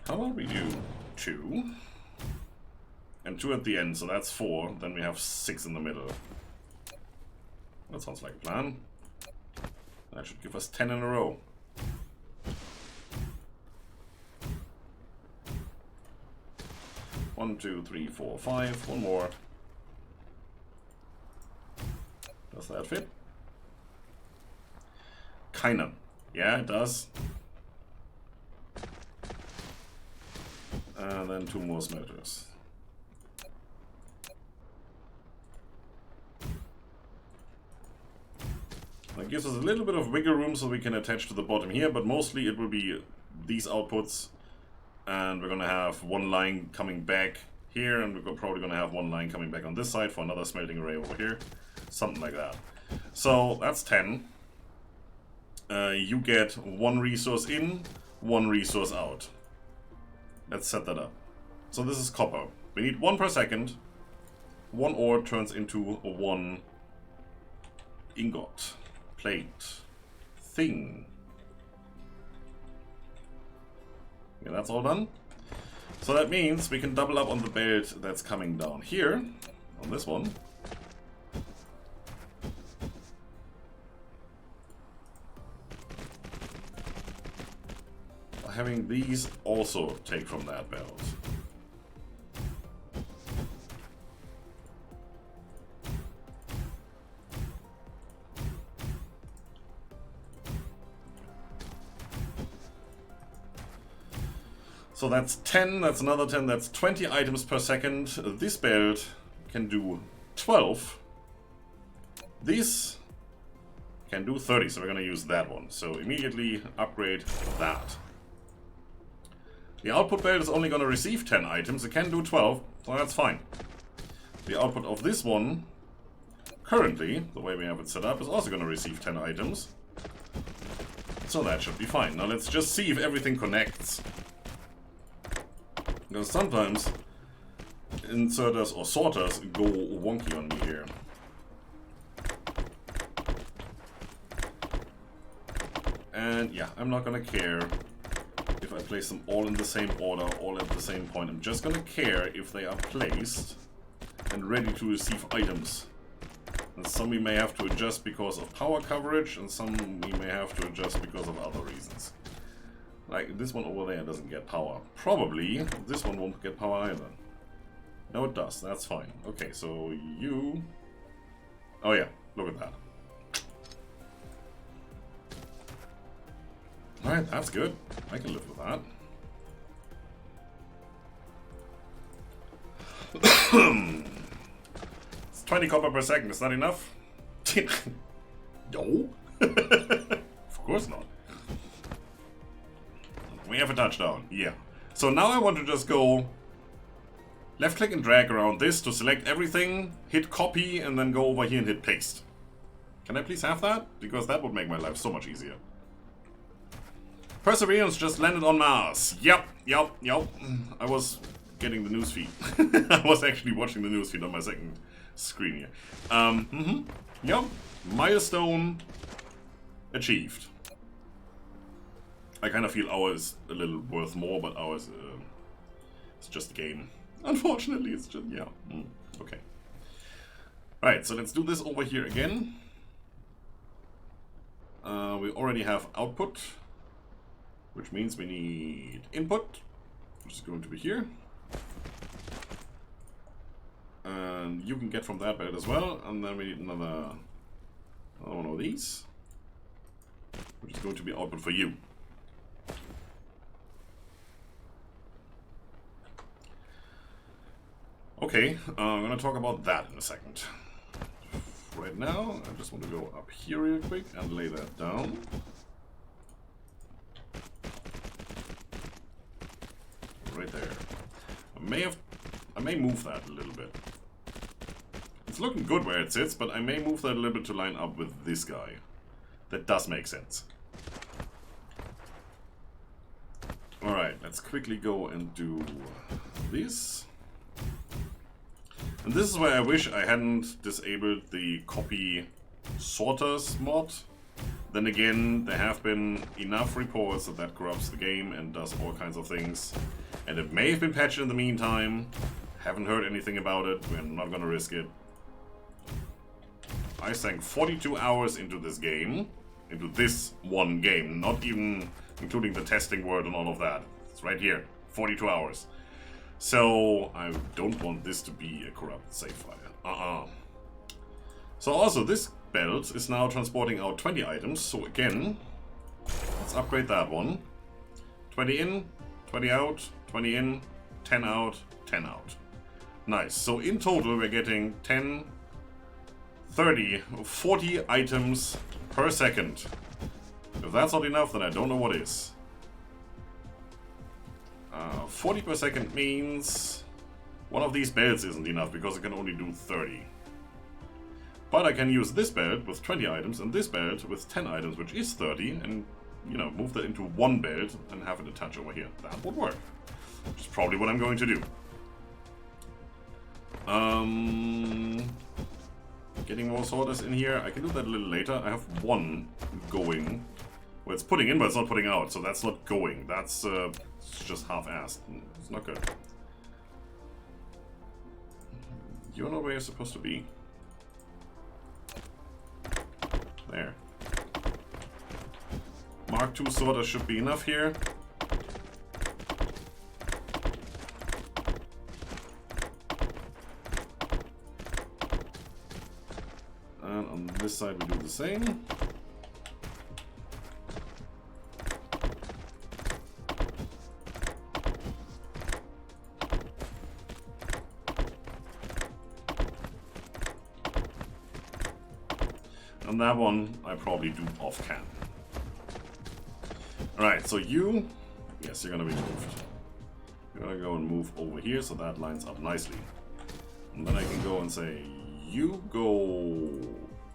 How about we do 2? And 2 at the end, so that's 4. Then we have 6 in the middle. That sounds like a plan. That should give us 10 in a row. One, 2, 3, 4, 5. One more. Does that fit? Kinda. Yeah, it does. And then 2 more smelters. That gives us a little bit of wiggle room so we can attach to the bottom here, but mostly it will be these outputs. And we're gonna have one line coming back here, and we're probably gonna have one line coming back on this side for another smelting array over here. Something like that. So that's 10. You get 1 resource in, 1 resource out. Let's set that up. So this is copper. We need 1 per second. 1 ore turns into 1 ingot, plate, thing. Yeah, that's all done. So that means we can double up on the belt that's coming down here, on this one. Having these also take from that belt. So that's 10, that's another 10, that's 20 items per second. This belt can do 12. This can do 30, so we're gonna use that one. So immediately upgrade that. The output belt is only gonna receive 10 items, it can do 12, so that's fine. The output of this one, currently, the way we have it set up, is also gonna receive 10 items. So that should be fine. Now let's just see if everything connects. Because sometimes inserters or sorters go wonky on me here. And yeah, I'm not gonna care if I place them all in the same order, all at the same point. I'm just gonna care if they are placed and ready to receive items. And some we may have to adjust because of power coverage, and some we may have to adjust because of other reasons. Like, this one over there doesn't get power. Probably this one won't get power either. No, it does. That's fine. Okay, so you... Oh yeah, Look at that. Alright, that's good. I can live with that. It's 20 copper per second. Is that enough? No. Of course not. We have a touchdown. Yeah. So now I want to just go left click and drag around this to select everything, hit copy, and then go over here and hit paste. Can I please have that? Because that would make my life so much easier. Perseverance just landed on Mars. Yep. I was getting the newsfeed. I was actually watching the newsfeed on my second screen here. Yep. Milestone achieved. I kind of feel ours a little worth more, but ours it's just a game. Unfortunately, it's just, yeah. Okay. Right, so let's do this over here again. We already have output, which means we need input, which is going to be here. And you can get from that bed as well, and then we need another one of these, which is going to be output for you. Okay, I'm going to talk about that in a second. Right now, I just want to go up here real quick and lay that down. Right there. I may move that a little bit. It's looking good where it sits, but I may move that a little bit to line up with this guy. That does make sense. Alright, let's quickly go and do this. And this is where I wish I hadn't disabled the copy sorters mod. Then again, there have been enough reports that that corrupts the game and does all kinds of things. And it may have been patched in the meantime. Haven't heard anything about it. We're not gonna risk it. I sank 42 hours into this game. Into this one game. Not even including the testing world and all of that. It's right here. 42 hours. So, I don't want this to be a corrupted save file. So also, this belt is now transporting out 20 items. So again, let's upgrade that one. 20 in, 20 out, 20 in, 10 out, 10 out. Nice. So in total, we're getting 10, 30, 40 items per second. If that's not enough, then I don't know what is. 40 per second means one of these belts isn't enough because it can only do 30. But I can use this belt with 20 items and this belt with 10 items, which is 30, and, you know, move that into one belt and have it attach over here. That would work. Which is probably what I'm going to do. Getting more sorters in here. I can do that a little later. I have one going. Well, it's putting in, but it's not putting out, so that's not going. That's it's just half-assed. It's not good. You're not where you're supposed to be. There. Mark II sorter should be enough here. And on this side we do the same. And that one I probably do off cam. Alright, so you, yes, you're gonna be moved. You're gonna go and move over here so that lines up nicely. And then I can go and say, you go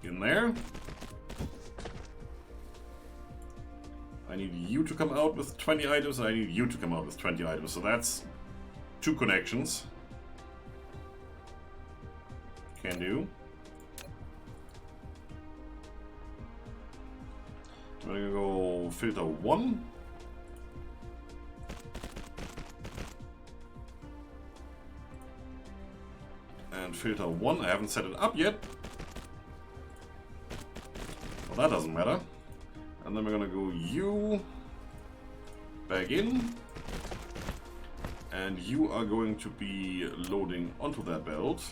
in there. I need you to come out with 20 items, and I need you to come out with 20 items. So that's 2 connections. Can do. I'm gonna go filter 1. And filter 1, I haven't set it up yet. Well, that doesn't matter. And then we're gonna go you back in. And you are going to be loading onto that belt.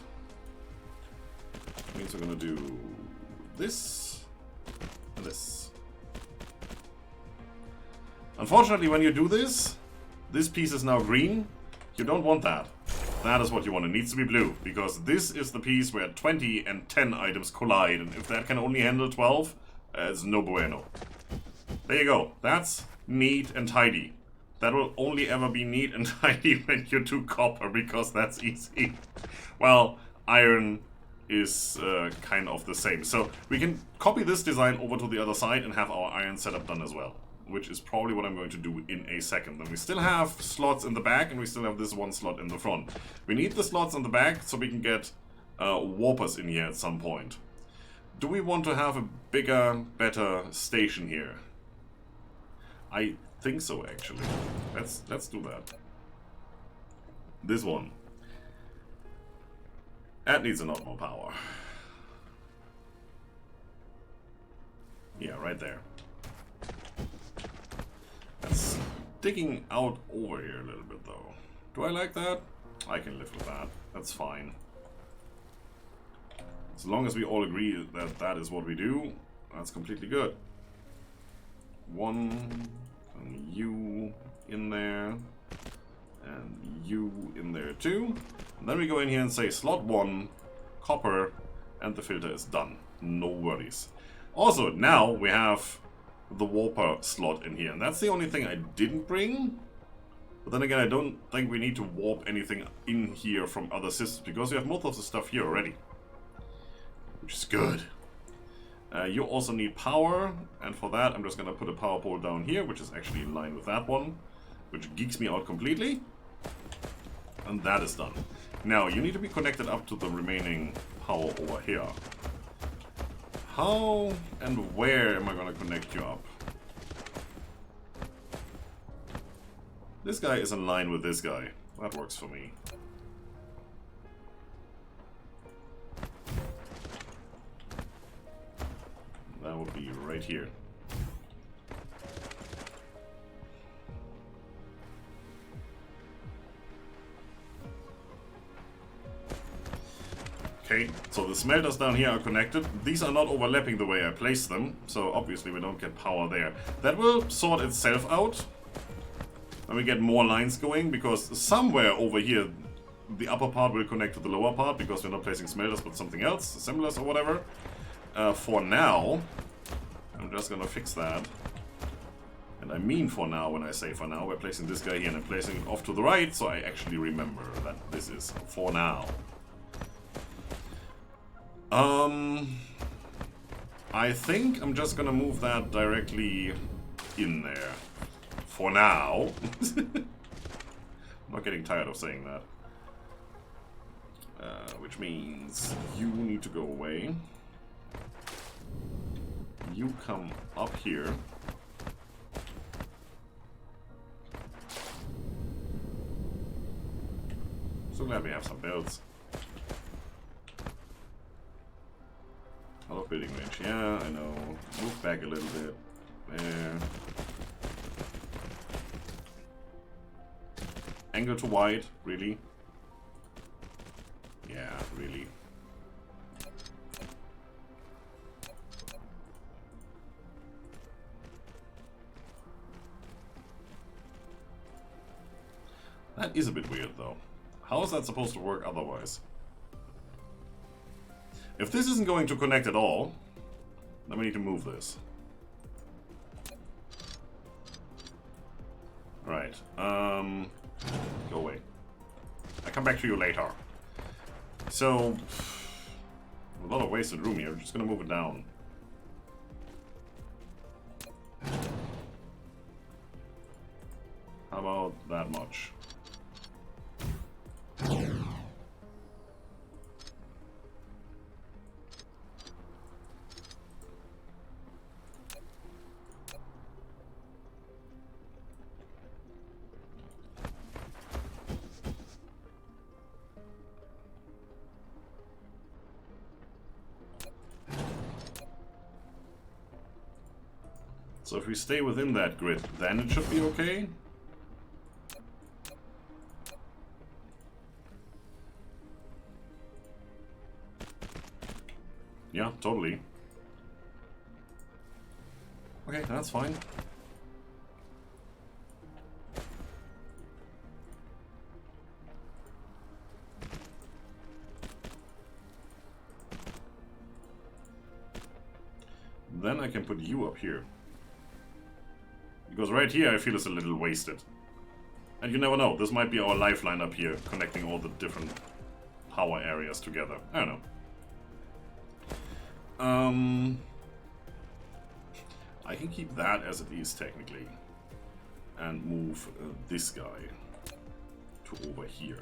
Which means we're gonna do this and this. Unfortunately, when you do this, this piece is now green. You don't want that. That is what you want. It needs to be blue, because this is the piece where 20 and 10 items collide, and if that can only handle 12, it's no bueno. There you go. That's neat and tidy. That will only ever be neat and tidy when you do copper, because that's easy. Well, iron is kind of the same. So we can copy this design over to the other side and have our iron setup done as well, which is probably what I'm going to do in a second. Then we still have slots in the back, and we still have this one slot in the front. We need the slots in the back so we can get warpers in here at some point. Do we want to have a bigger, better station here? I think so, actually. Let's do that. This one. That needs a lot more power. Yeah, right there. That's sticking out over here a little bit, though. Do I like that? I can live with that. That's fine. As long as we all agree that that is what we do, that's completely good. One, and you in there, and you in there too. And then we go in here and say slot 1, copper, and the filter is done. No worries. Also, now we have the warper slot in here, and that's the only thing I didn't bring. But then again, I don't think we need to warp anything in here from other systems, because we have most of the stuff here already, which is good. You also need power, and for that I'm just gonna put a power pole down here, which is actually in line with that one, which geeks me out completely. And that is done. Now you need to be connected up to the remaining power over here. How and where am I gonna connect you up? This guy is in line with this guy. That works for me. That would be right here. Okay, so the smelters down here are connected. These are not overlapping the way I place them, so obviously we don't get power there. That will sort itself out when we get more lines going, because somewhere over here the upper part will connect to the lower part, because we're not placing smelters but something else, assemblers or whatever. For now, I'm just gonna fix that. And I mean for now when I say for now. We're placing this guy here and I'm placing it off to the right, so I actually remember that this is for now. I think I'm just gonna move that directly in there. For now. I'm not getting tired of saying that. Which means you need to go away. You come up here. So glad we have some belts. Out of building range, yeah, I know. Move back a little bit. There. Angle to wide, really? Yeah, really. That is a bit weird, though. How is that supposed to work otherwise? If this isn't going to connect at all, then we need to move this. Right. Go away. I'll come back to you later. So, a lot of wasted room here. We're just gonna move it down. How about that much? So if we stay within that grid, then it should be okay. Yeah, totally. Okay, that's fine. Then I can put you up here. Because right here I feel it's a little wasted. And you never know, this might be our lifeline up here, connecting all the different power areas together. I don't know. I can keep that as it is technically. And move this guy to over here.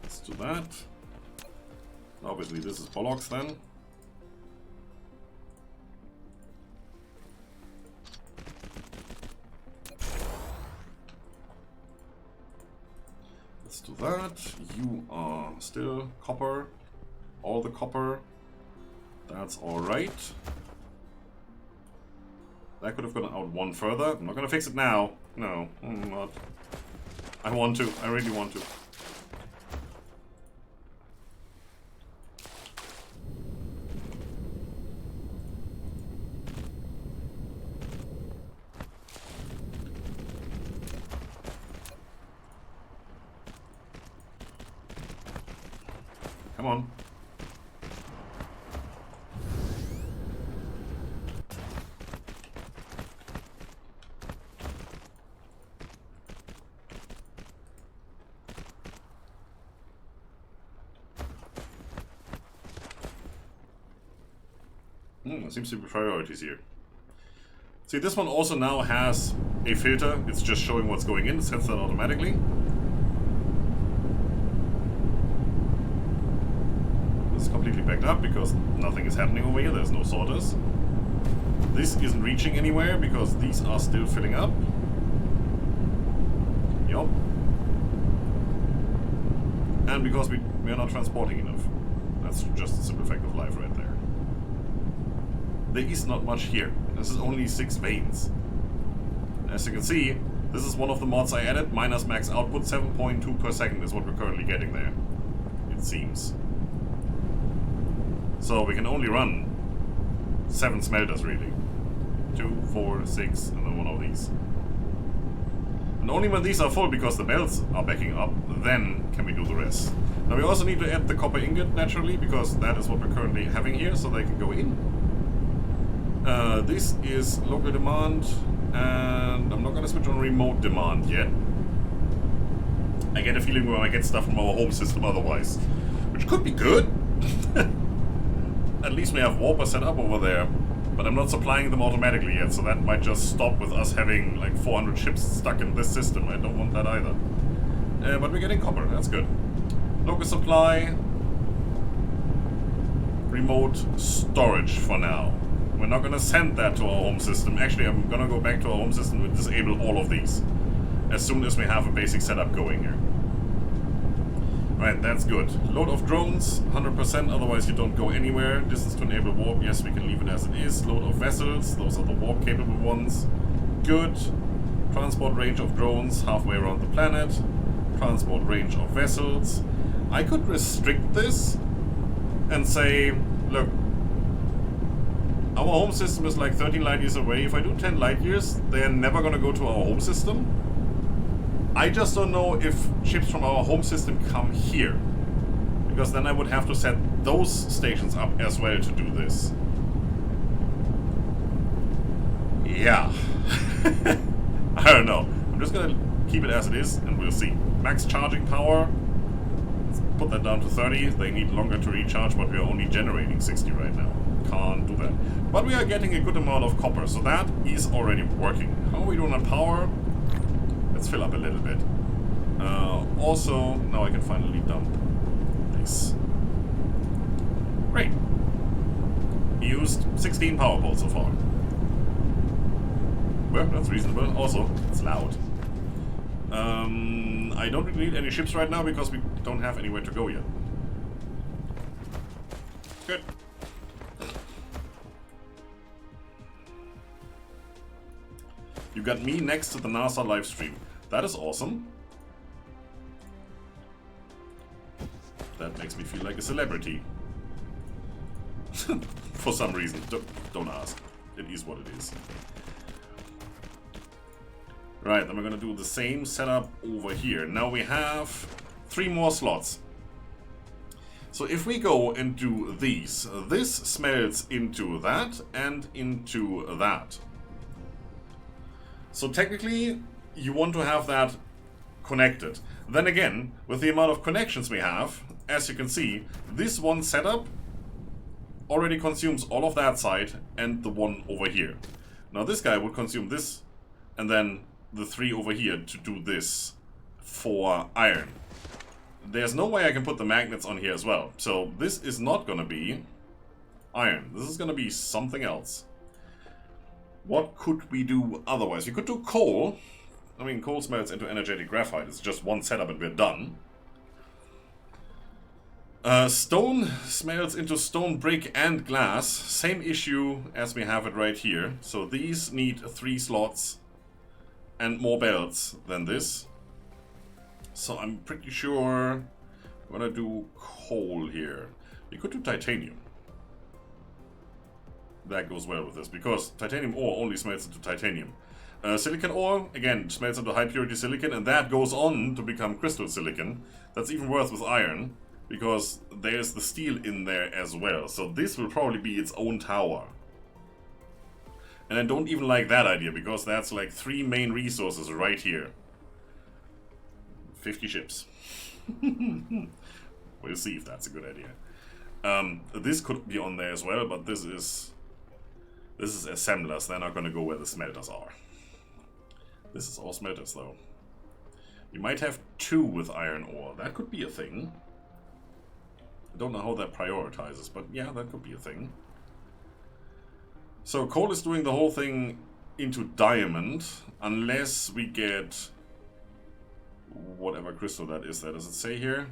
Let's do that. Obviously this is bollocks then. Let's do that. You are still copper. All the copper. That's alright. That could have gone out one further. I'm not gonna fix it now. No, I'm not. I want to. I really want to. Come on. There seems to be priorities here. See, this one also now has a filter. It's just showing what's going in. It sets that automatically. This is completely backed up because nothing is happening over here. There's no sorters. This isn't reaching anywhere because these are still filling up. Yup. And because we are not transporting enough. That's just a simple fact of life right there. There is not much here. This is only 6 veins. As you can see, this is one of the mods I added. Minus max output, 7.2 per second is what we're currently getting there. It seems. So we can only run 7 smelters really. 2, 4, 6, and then one of these. And only when these are full, because the belts are backing up, then can we do the rest. Now we also need to add the copper ingot naturally, because that is what we're currently having here, so they can go in. This is local demand, and I'm not going to switch on remote demand yet. I get a feeling we might get stuff from our home system otherwise, which could be good. At least we have warper set up over there, but I'm not supplying them automatically yet, so that might just stop with us having like 400 ships stuck in this system. I don't want that either. But we're getting copper, that's good. Local supply, remote storage for now. We're not going to send that to our home system. Actually, I'm going to go back to our home system and disable all of these as soon as we have a basic setup going here. Right, that's good. Load of drones, 100%, otherwise you don't go anywhere. Distance to enable warp, yes, we can leave it as it is. Load of vessels, those are the warp capable ones. Good. Transport range of drones, halfway around the planet. Transport range of vessels. I could restrict this and say, look, our home system is like 13 light years away. If I do 10 light years, they're never going to go to our home system. I just don't know if ships from our home system come here. Because then I would have to set those stations up as well to do this. Yeah. I don't know. I'm just going to keep it as it is and we'll see. Max charging power. Let's put that down to 30. They need longer to recharge, but we are only generating 60 right now. Can't do that. But we are getting a good amount of copper, so that is already working. How are we doing on power? Let's fill up a little bit. Also, now I can finally dump this. Great. We used 16 power poles so far. Well, that's reasonable. Also, it's loud. I don't really need any ships right now because we don't have anywhere to go yet. Good. You got me next to the NASA live stream. That is awesome. feel like a celebrity. For some reason. Don't ask. It is what it is. Right, then we're gonna do the same setup over here. Now we have 3 more slots. So if we go and do these, this smelts into that and into that. So technically, you want to have that connected. Then again, with the amount of connections we have, as you can see, this one setup already consumes all of that side and the one over here. Now this guy would consume this and then the 3 over here to do this for iron. There's no way I can put the magnets on here as well. So this is not gonna be iron. This is gonna be something else. What could we do otherwise? We could do coal. I mean, coal smelts into energetic graphite. It's just one setup and we're done. Stone smelts into stone, brick, and glass. Same issue as we have it right here. So these need 3 slots and more belts than this. So I'm pretty sure I'm gonna do coal here. We could do titanium. That goes well with this, because titanium ore only smelts into titanium. Silicon ore, again, smelts into high purity silicon, and that goes on to become crystal silicon. That's even worse with iron, because there's the steel in there as well. So this will probably be its own tower. And I don't even like that idea, because that's like 3 main resources right here. 50 ships. We'll see if that's a good idea. This could be on there as well, but this is assemblers. They're not going to go where the smelters are. This is all smelters, though. You might have 2 with iron ore. That could be a thing. I don't know how that prioritizes, but yeah, that could be a thing. So coal is doing the whole thing into diamond, unless we get whatever crystal that is. Does it say here?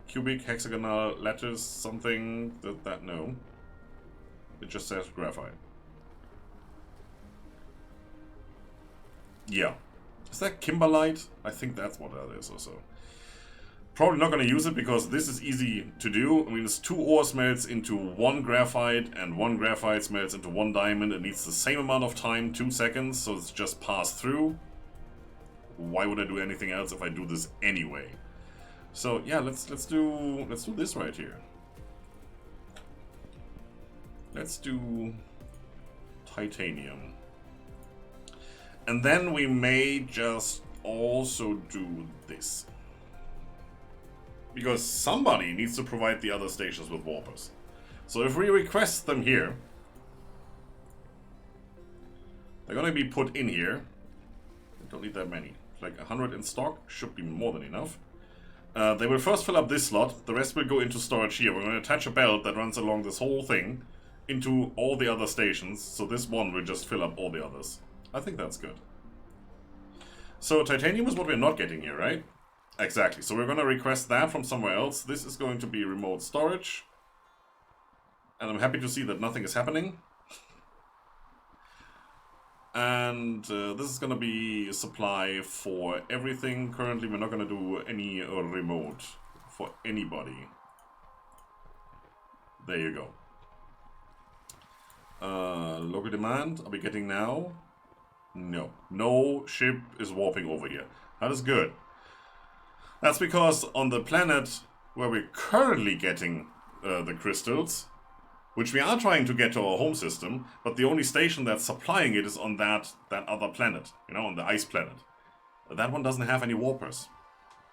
Cubic, hexagonal, lattice, something. That no. It just says graphite. Yeah. Is that kimberlite? I think that's what that is also. Probably not going to use it because this is easy to do. I mean, it's 2 ore smelts into 1 graphite and 1 graphite smelts into 1 diamond. It needs the same amount of time, 2 seconds, so it's just passed through. Why would I do anything else if I do this anyway? So yeah, let's do this right here. Let's do titanium. And then we may just also do this. Because somebody needs to provide the other stations with warpers. So if we request them here, they're gonna be put in here. I don't need that many. Like 100 in stock should be more than enough. They will first fill up this slot, the rest will go into storage here. We're going to attach a belt that runs along this whole thing into all the other stations, so this one will just fill up all the others. I think that's good. So titanium is what we're not getting here, right? Exactly, so we're going to request that from somewhere else. This is going to be remote storage. And I'm happy to see that nothing is happening. And this is going to be supply for everything. Currently, we're not going to do any remote for anybody. There you go. Local demand, are we getting now? No. No ship is warping over here. That is good. That's because on the planet where we're currently getting the crystals, which we are trying to get to our home system, but the only station that's supplying it is on that other planet, you know, on the ice planet. That one doesn't have any warpers.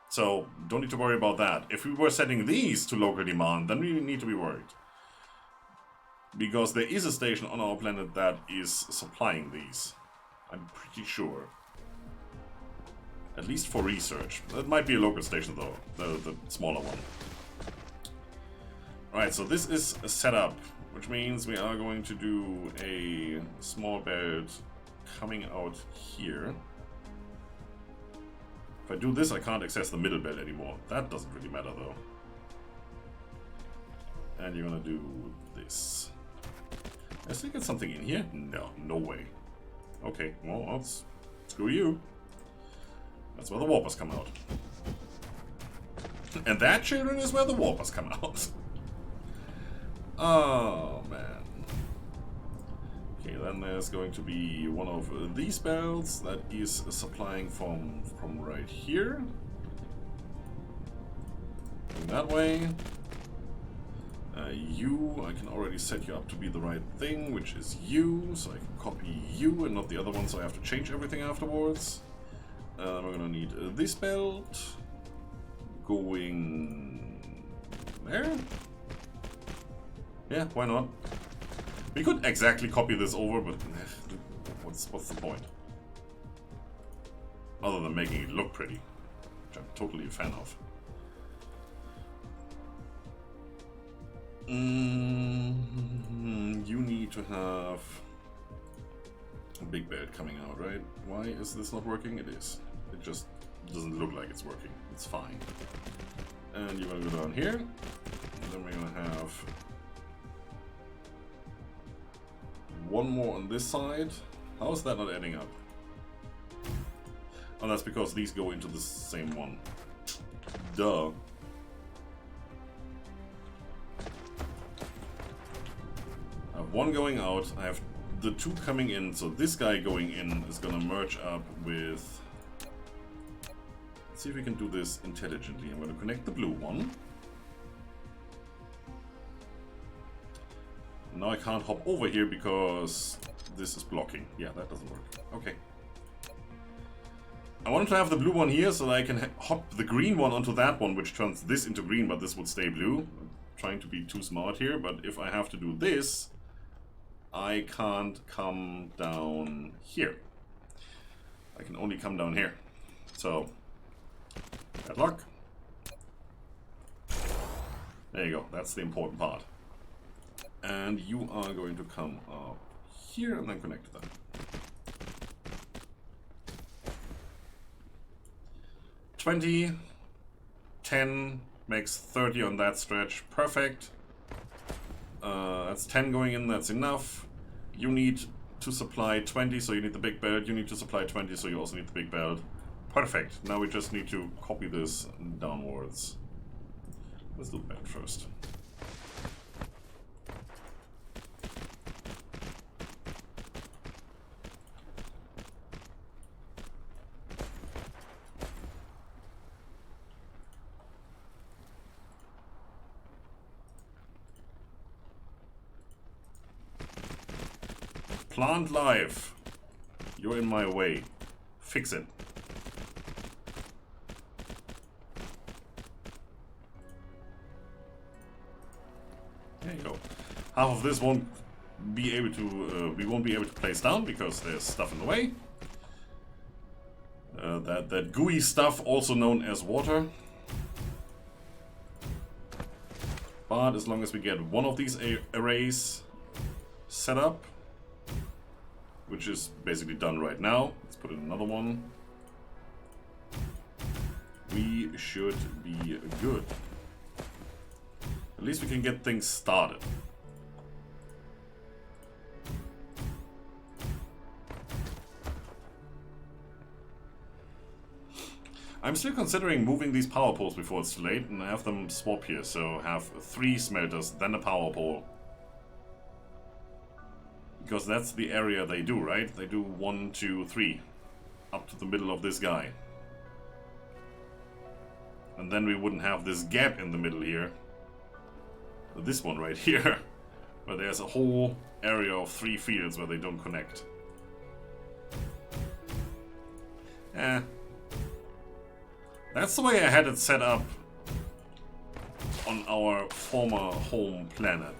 So, don't need to worry about that. If we were setting these to local demand, then we need to be worried. Because there is a station on our planet that is supplying these. I'm pretty sure. At least for research. That might be a local station though, the smaller one. Alright, so this is a setup, which means we are going to do a small belt coming out here. If I do this, I can't access the middle belt anymore. That doesn't really matter though. And you're gonna do this. I still get something in here? No, no way. Okay, well, screw you. That's where the warpers come out. And that, children, is where the warpers come out. Oh, man. Okay, then there's going to be one of these belts that is supplying from right here. Going that way. I can already set you up to be the right thing, which is you, so I can copy you and not the other one, so I have to change everything afterwards. We're gonna need this belt going there. Yeah, why not? We could exactly copy this over, but what's the point? Other than making it look pretty, which I'm totally a fan of. You need to have a big bed coming out, right? Why is this not working? It is. It just doesn't look like it's working. It's fine. And you're gonna go down here. And then we're gonna have one more on this side. How is that not adding up? Oh, that's because these go into the same one. Duh. I have one going out, I have the two coming in, so this guy going in is gonna merge up with... Let's see if we can do this intelligently. I'm gonna connect the blue one. Now I can't hop over here because this is blocking. Yeah, that doesn't work. Okay. I wanted to have the blue one here so that I can hop the green one onto that one, which turns this into green, but this would stay blue. I'm trying to be too smart here, but if I have to do this, I can't come down here. I can only come down here. So, bad luck. There you go, that's the important part. And you are going to come up here and then connect to that. 20, 10, makes 30 on that stretch, perfect. That's 10 going in, that's enough. You need to supply 20, so you need the big belt. You need to supply 20, so you also need the big belt. Perfect. Now we just need to copy this downwards. Let's do the belt first. Plant life. You're in my way. Fix it. There you go. Half of this won't be able to, we won't be able to place down because there's stuff in the way. That gooey stuff, also known as water. But as long as we get one of these arrays set up, which is basically done right now. Let's put in another one. We should be good. At least we can get things started. I'm still considering moving these power poles before it's too late and have them swap here, so have 3 smelters, then a power pole. Because that's the area they do, right? They do 1, 2, 3. Up to the middle of this guy. And then we wouldn't have this gap in the middle here. This one right here. Where there's a whole area of 3 fields where they don't connect. Eh. That's the way I had it set up on our former home planet.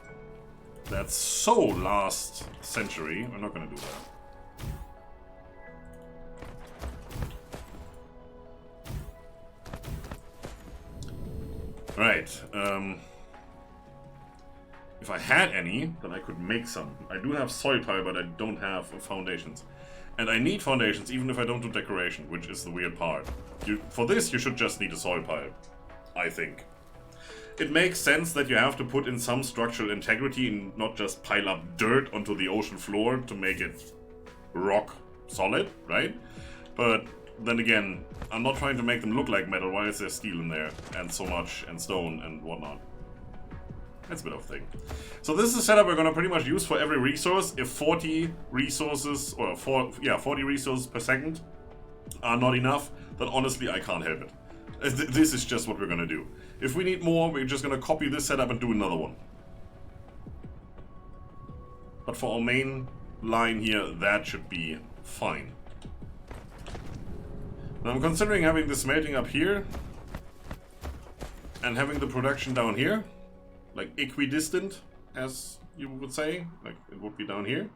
That's so last century. We're not gonna do that. Right. If I had any, then I could make some. I do have soil pile, but I don't have foundations. And I need foundations even if I don't do decoration, which is the weird part. For this, you should just need a soil pile, I think. It makes sense that you have to put in some structural integrity and not just pile up dirt onto the ocean floor to make it rock solid, right? But then again, I'm not trying to make them look like metal. Why is there steel in there? And so much, and stone, and whatnot. That's a bit of a thing. So this is a setup we're going to pretty much use for every resource. If 40 resources, or 40 resources per second are not enough, then honestly I can't help it. This is just what we're going to do. If we need more, we're just going to copy this setup and do another one. But for our main line here, that should be fine. Now I'm considering having the smelting up here and having the production down here, like equidistant, as you would say, like it would be down here.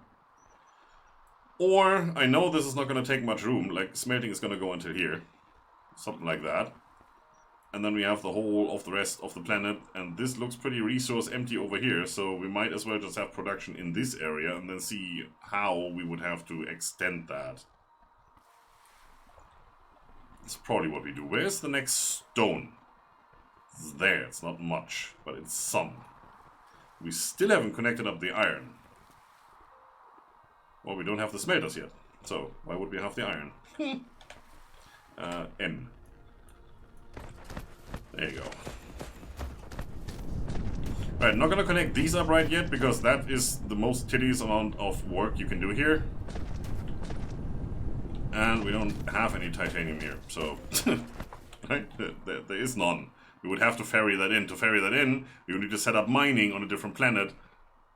Or, I know this is not going to take much room, like smelting is going to go until here, something like that. And then we have the whole of the rest of the planet, and this looks pretty resource empty over here, so we might as well just have production in this area and then see how we would have to extend that. That's probably what we do. Where's the next stone? It's there, it's not much, but it's some. We still haven't connected up the iron. Well, we don't have the smelters yet, so why would we have the iron? M. There you go. Alright, not gonna connect these up right yet, because that is the most tedious amount of work you can do here. And we don't have any titanium here, so... right? There is none. We would have to ferry that in. To ferry that in, we would need to set up mining on a different planet.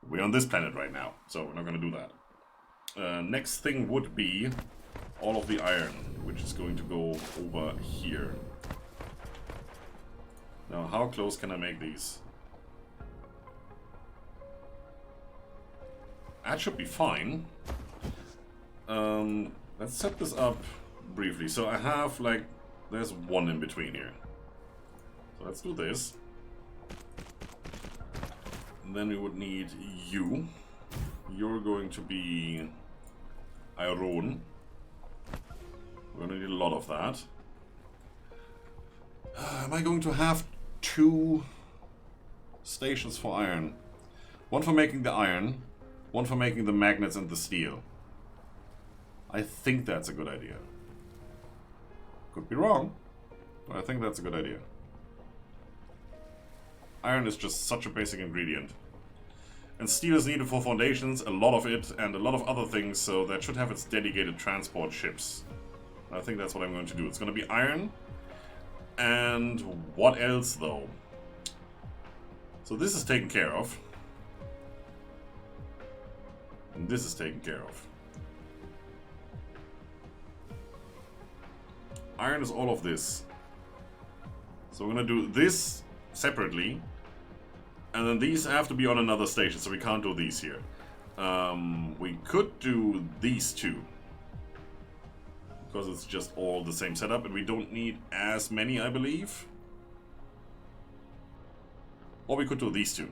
We're on this planet right now, so we're not gonna do that. Next thing would be all of the iron, which is going to go over here. Now, how close can I make these? That should be fine. Let's set this up briefly. So I have, like, there's one in between here. So let's do this. And then we would need you. You're going to be iron. We're going to need a lot of that. Am I going to have 2 stations for iron? One for making the iron, one for making the magnets and the steel. I think that's a good idea. Could be wrong, but I think that's a good idea. Iron is just such a basic ingredient. And steel is needed for foundations, a lot of it, and a lot of other things, so that should have its dedicated transport ships. I think that's what I'm going to do. It's going to be iron. And what else, though? So this is taken care of. And this is taken care of. Iron is all of this. So we're going to do this separately. And then these have to be on another station, so we can't do these here. We could do these two. Because it's just all the same setup, and we don't need as many, I believe. Or we could do these two.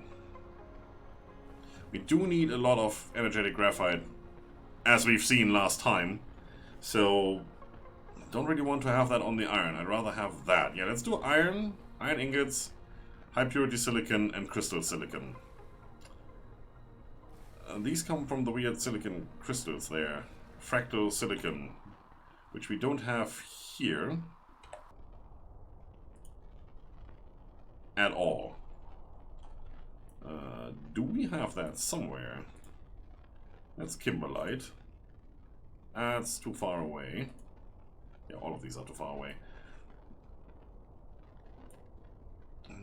We do need a lot of energetic graphite, as we've seen last time. So, don't really want to have that on the iron. I'd rather have that. Yeah, let's do iron, iron ingots, high purity silicon, and crystal silicon. These come from the weird silicon crystals there. Fractal silicon, which we don't have here at all. Do we have that somewhere? That's kimberlite. That's too far away. Yeah, all of these are too far away.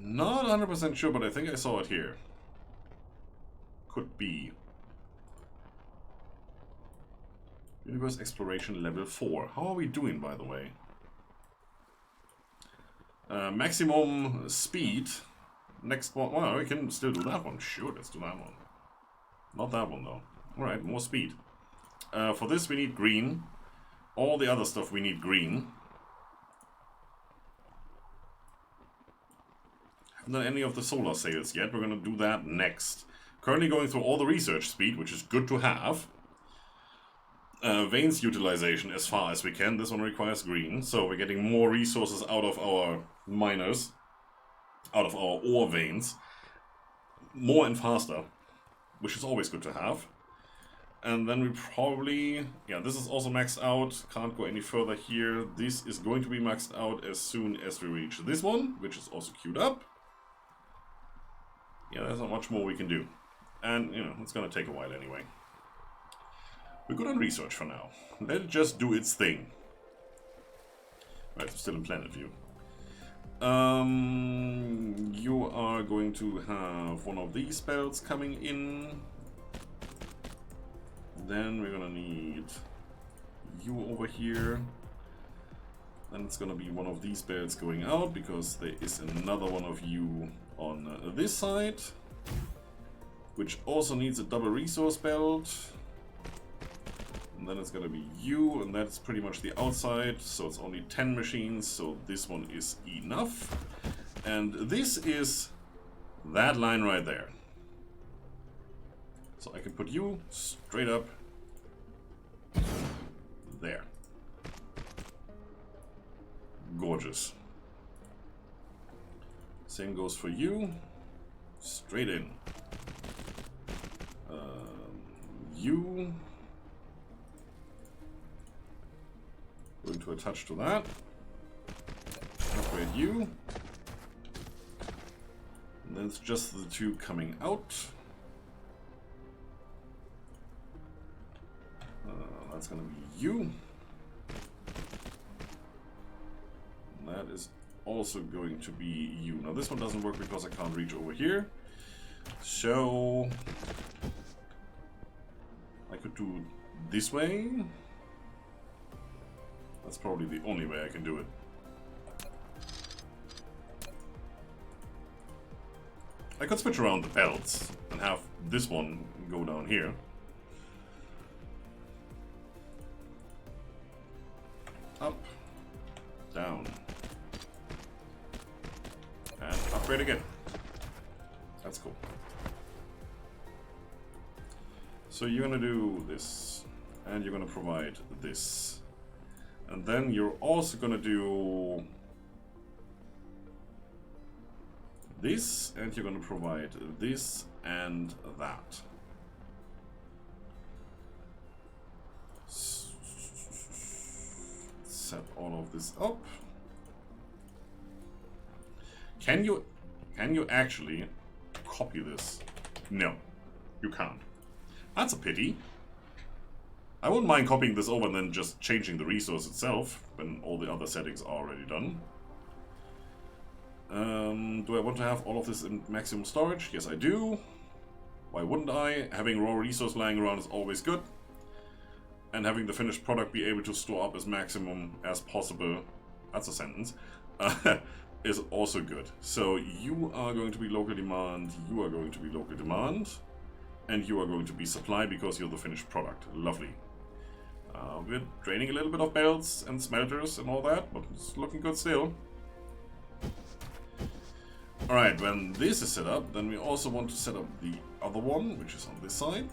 Not 100% sure, but I think I saw it here. Could be. Universe Exploration level 4. How are we doing, by the way? Maximum speed. Next one. Well, we can still do that one. Sure, let's do that one. Not that one, though. Alright, more speed. For this, we need green. All the other stuff, we need green. Haven't done any of the solar sails yet. We're going to do that next. Currently going through all the research speed, which is good to have. Veins utilization as far as we can. This one requires green, so we're getting more resources out of our miners, out of our ore veins, more and faster, which is always good to have. And then we probably, yeah, this is also maxed out, can't go any further here. This is going to be maxed out as soon as we reach this one, which is also queued up. Yeah, there's not much more we can do. And, you know, it's gonna take a while anyway. We're good on research for now. Let it just do its thing. Right, we're still in planet view. You are going to have one of these spells coming in. Then we're gonna need you over here. Then it's gonna be one of these belts going out because there is another one of you on this side, which also needs a double resource belt. And then it's gonna be you, and that's pretty much the outside, so it's only 10 machines, so this one is enough. And this is that line right there. So I can put you straight up there. Gorgeous. Same goes for you. Straight in. You. Going to attach to that. Upgrade you. And then it's just the two coming out. That's going to be you. And that is also going to be you. Now this one doesn't work because I can't reach over here. So I could do this way. That's probably the only way I can do it. I could switch around the belts and have this one go down here. Up, down, and upgrade again. That's cool. So you're gonna do this, and you're gonna provide this. And then you're also gonna do this, and you're gonna provide this and that. Set all of this up. Can you actually copy this? No, you can't. That's a pity. I wouldn't mind copying this over and then just changing the resource itself when all the other settings are already done. Do I want to have all of this in maximum storage? Yes, I do. Why wouldn't I? Having raw resource lying around is always good. And having the finished product be able to store up as maximum as possible, that's a sentence, is also good. So you are going to be local demand, you are going to be local demand, and you are going to be supply because you're the finished product. Lovely. We're draining a little bit of belts and smelters and all that, but it's looking good still. Alright, when this is set up, then we also want to set up the other one, which is on this side.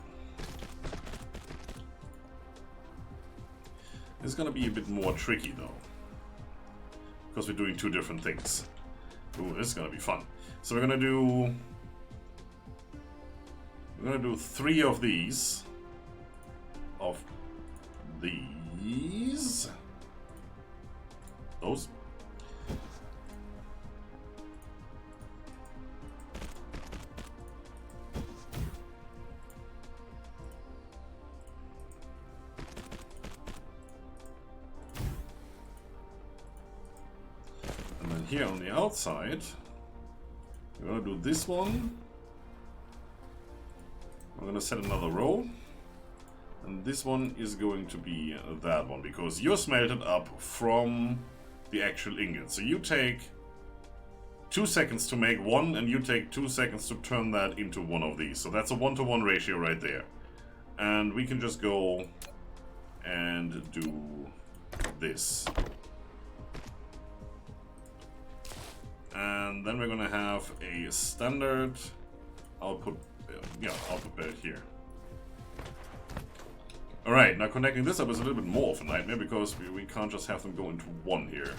It's gonna be a bit more tricky though, because we're doing two different things. Ooh, this is gonna be fun. So we're gonna do 3 of these. Those. And then here on the outside, we're gonna do this one. I'm gonna set another row. And this one is going to be that one, because you're smelted up from the actual ingot. So you take 2 seconds to make one, and you take 2 seconds to turn that into one of these. So that's a 1-to-1 ratio right there. And we can just go and do this. And then we're gonna have a standard output, output belt here. Alright, now connecting this up is a little bit more of a nightmare because we can't just have them go into one here.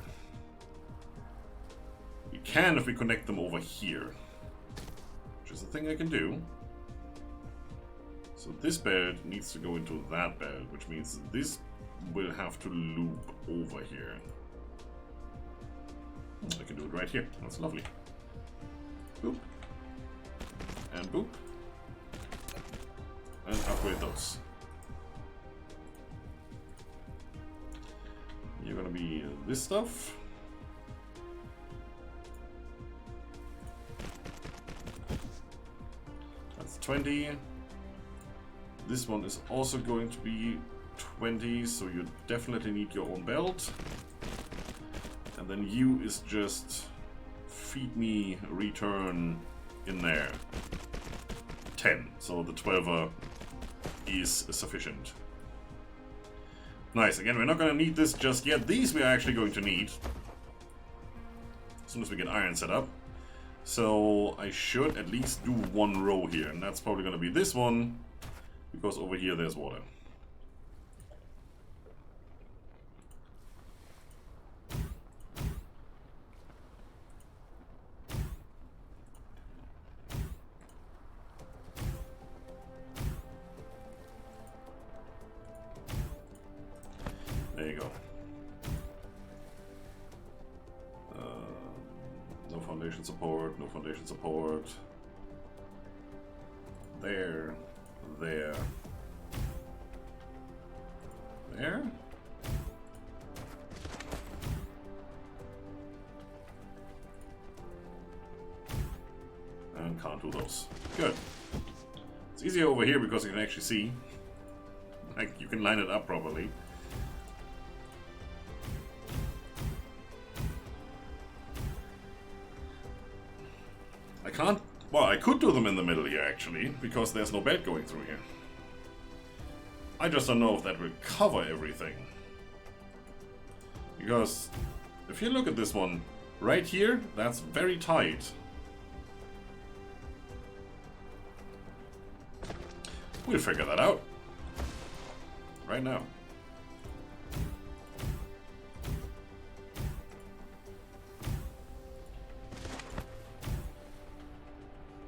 We can if we connect them over here, which is a thing I can do. So this belt needs to go into that belt, which means this will have to loop over here. I can do it right here. That's lovely. Boop. And boop. And upgrade those. You're gonna be this stuff. That's 20. This one is also going to be 20, so you definitely need your own belt. And then you is just feed me return in there. 10, so the 12er is sufficient. Nice, again, we're not going to need this just yet. These we are actually going to need as soon as we get iron set up. So I should at least do one row here, and that's probably going to be this one, because over here there's water. There you go. No foundation support, no foundation support. There. There. There? And can't do those. Good. It's easier over here because you can actually see. Like, you can line it up properly. I can't... Well, I could do them in the middle here, actually, because there's no belt going through here. I just don't know if that will cover everything. Because if you look at this one, right here, that's very tight. We'll figure that out. Right now.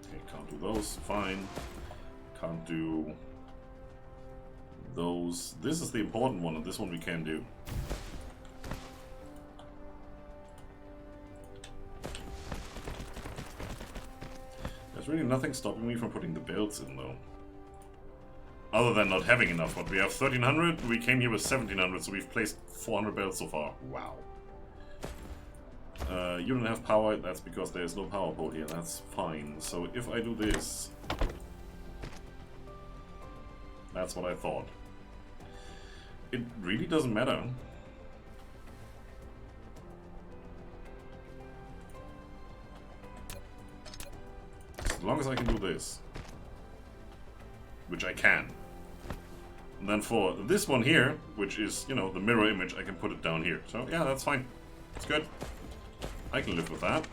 Okay, can't do those, fine. Can't do those. This is the important one, and this one we can do. There's really nothing stopping me from putting the belts in, though. Other than not having enough, but we have 1300, we came here with 1700, so we've placed 400 belts so far. Wow. You don't have power, that's because there's no power pole here, that's fine. So if I do this... That's what I thought. It really doesn't matter. As long as I can do this. Which I can. And then for this one here, which is, you know, the mirror image, I can put it down here. So yeah, that's fine. It's good. I can live with that.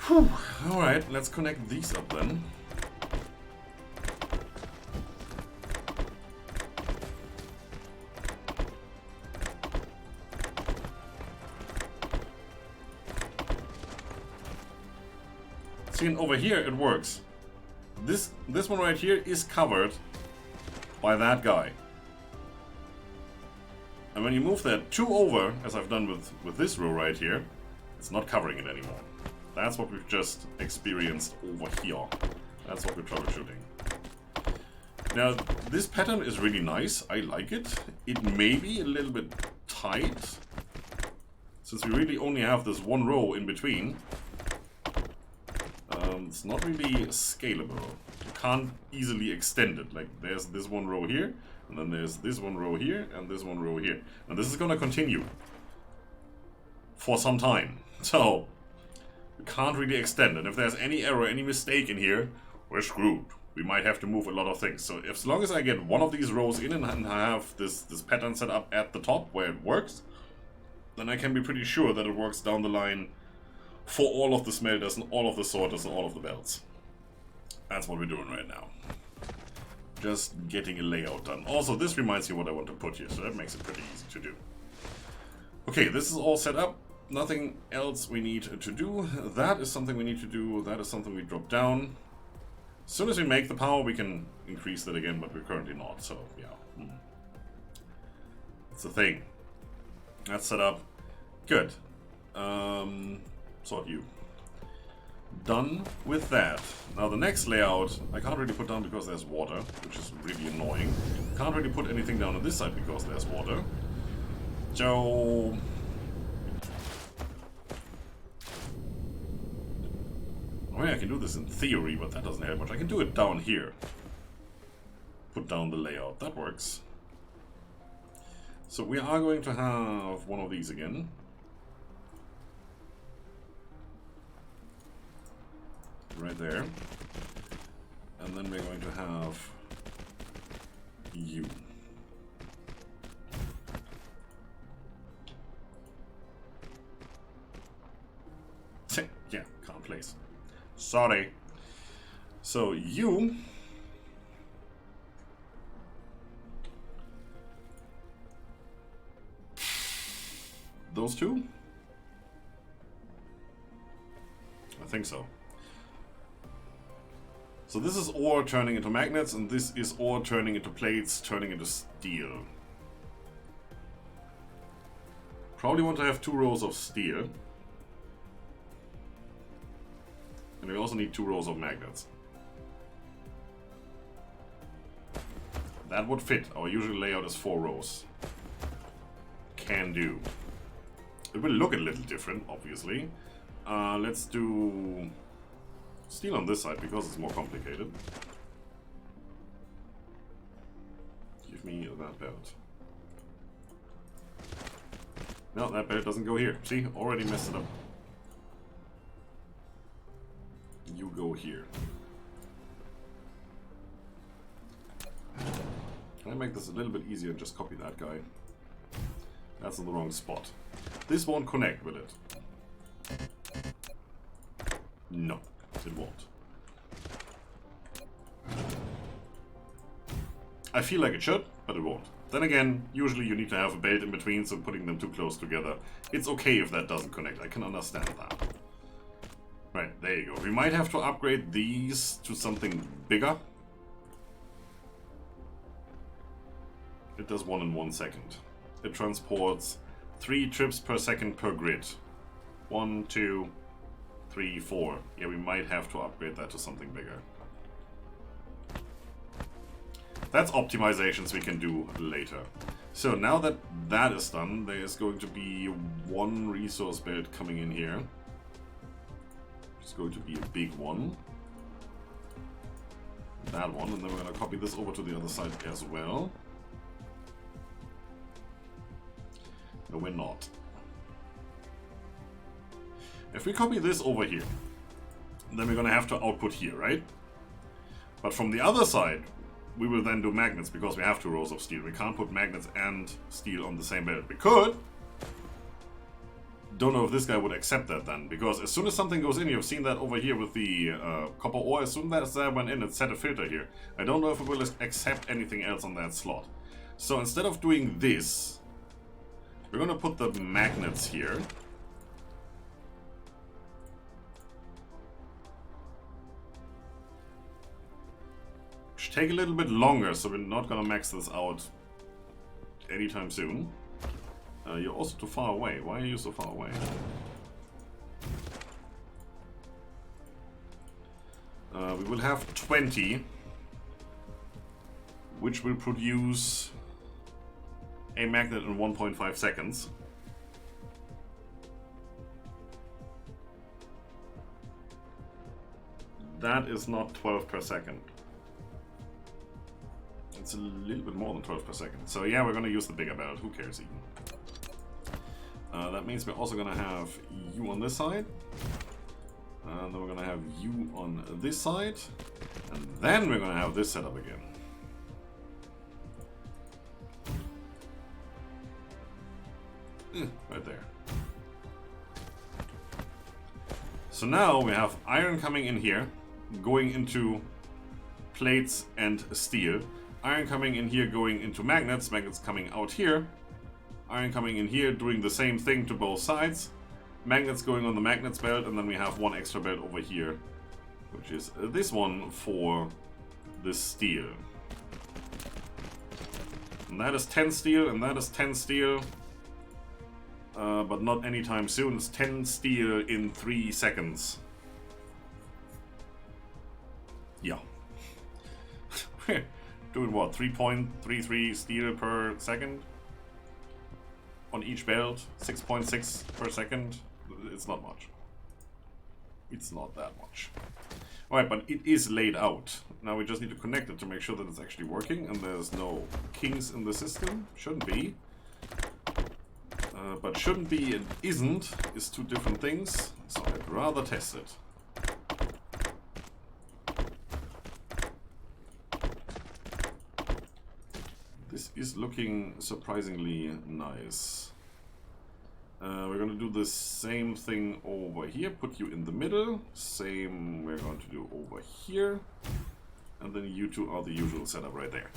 Whew. Alright, let's connect these up then. See, over here it works. This one right here is covered by that guy. And when you move that 2 over, as I've done with this row right here, it's not covering it anymore. That's what we've just experienced over here. That's what we're troubleshooting. Now, this pattern is really nice. I like it. It may be a little bit tight, since we really only have this one row in between. It's not really scalable. You can't easily extend it. Like, there's this one row here, and then there's this one row here, and this one row here. And this is gonna continue for some time. So, we can't really extend it. If there's any error, any mistake in here, we're screwed. We might have to move a lot of things. So as long as I get one of these rows in and I have this pattern set up at the top where it works, then I can be pretty sure that it works down the line for all of the smelters and all of the sorters and all of the belts. That's what we're doing right now. Just getting a layout done. Also, this reminds me what I want to put here, so that makes it pretty easy to do. Okay, this is all set up. Nothing else we need to do. That is something we need to do. That is something we drop down. As soon as we make the power, we can increase that again, but we're currently not, so yeah. That's the thing. That's set up. Good. Sort you. Done with that. Now the next layout, I can't really put down because there's water, which is really annoying. Can't really put anything down on this side because there's water. So... I mean, I can do this in theory, but that doesn't help much. I can do it down here. Put down the layout. That works. So we are going to have one of these again. Right there. And then we're going to have you. Yeah, can't place. Sorry. So you... Those two? I think so. So this is ore turning into magnets, and this is ore turning into plates, turning into steel. Probably want to have 2 rows of steel. And we also need 2 rows of magnets. That would fit. Our usual layout is 4 rows. Can do. It will look a little different, obviously. Let's do steel on this side because it's more complicated. Give me that belt. No, that belt doesn't go here. See, already messed it up. You go here. Can I make this a little bit easier and just copy that guy? That's in the wrong spot. This won't connect, will it? No, it won't. I feel like it should, but it won't. Then again, usually you need to have a belt in between, so putting them too close together, it's okay if that doesn't connect. I can understand that. Right, there you go. We might have to upgrade these to something bigger. It does 1 in 1 second. It transports 3 trips per second per grid. 1, 2, 3, 4. Yeah, we might have to upgrade that to something bigger. That's optimizations we can do later. So now that that is done, there is going to be 1 resource belt coming in here. It's going to be a big one. That one, and then we're going to copy this over to the other side as well. No, we're not. If we copy this over here, then we're going to have to output here, right? But from the other side, we will then do magnets because we have 2 rows of steel. We can't put magnets and steel on the same belt. We could. Don't know if this guy would accept that then, because as soon as something goes in, you've seen that over here with the copper ore, as soon as that went in, it set a filter here. I don't know if it will accept anything else on that slot. So instead of doing this, we're going to put the magnets here. Should take a little bit longer, so we're not going to max this out anytime soon. You're also too far away. Why are you so far away? We will have 20, which will produce a magnet in 1.5 seconds. That is not 12 per second. It's a little bit more than 12 per second. So yeah, we're going to use the bigger belt. Who cares even? That means we're also going to have you on this side. And then we're going to have you on this side. And then we're going to have this set up again. Right there. So now we have iron coming in here, going into plates and steel. Iron coming in here, going into magnets. Magnets coming out here. Iron coming in here, doing the same thing to both sides. Magnets going on the magnets belt, and then we have one extra belt over here, which is this one for the steel. And that is 10 steel, and that is 10 steel. But not anytime soon. It's 10 steel in 3 seconds. Yeah. We're doing what? 3.33 steel per second? On each belt? 6.6 per second? It's not much. It's not that much. Alright, but it is laid out. Now we just need to connect it to make sure that it's actually working and there's no kinks in the system. Shouldn't be. But shouldn't be and isn't is two different things, so I'd rather test it. This is looking surprisingly nice. We're going to do the same thing over here, put you in the middle. Same we're going to do over here. And then you two are the usual setup right there.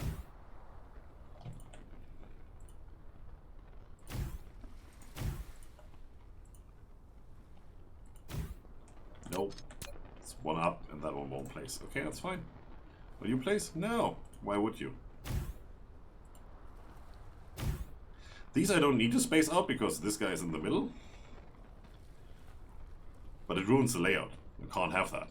Nope. It's one up and that one won't place. Okay, that's fine. Will you place? No. Why would you? These I don't need to space out because this guy is in the middle. But it ruins the layout. You can't have that.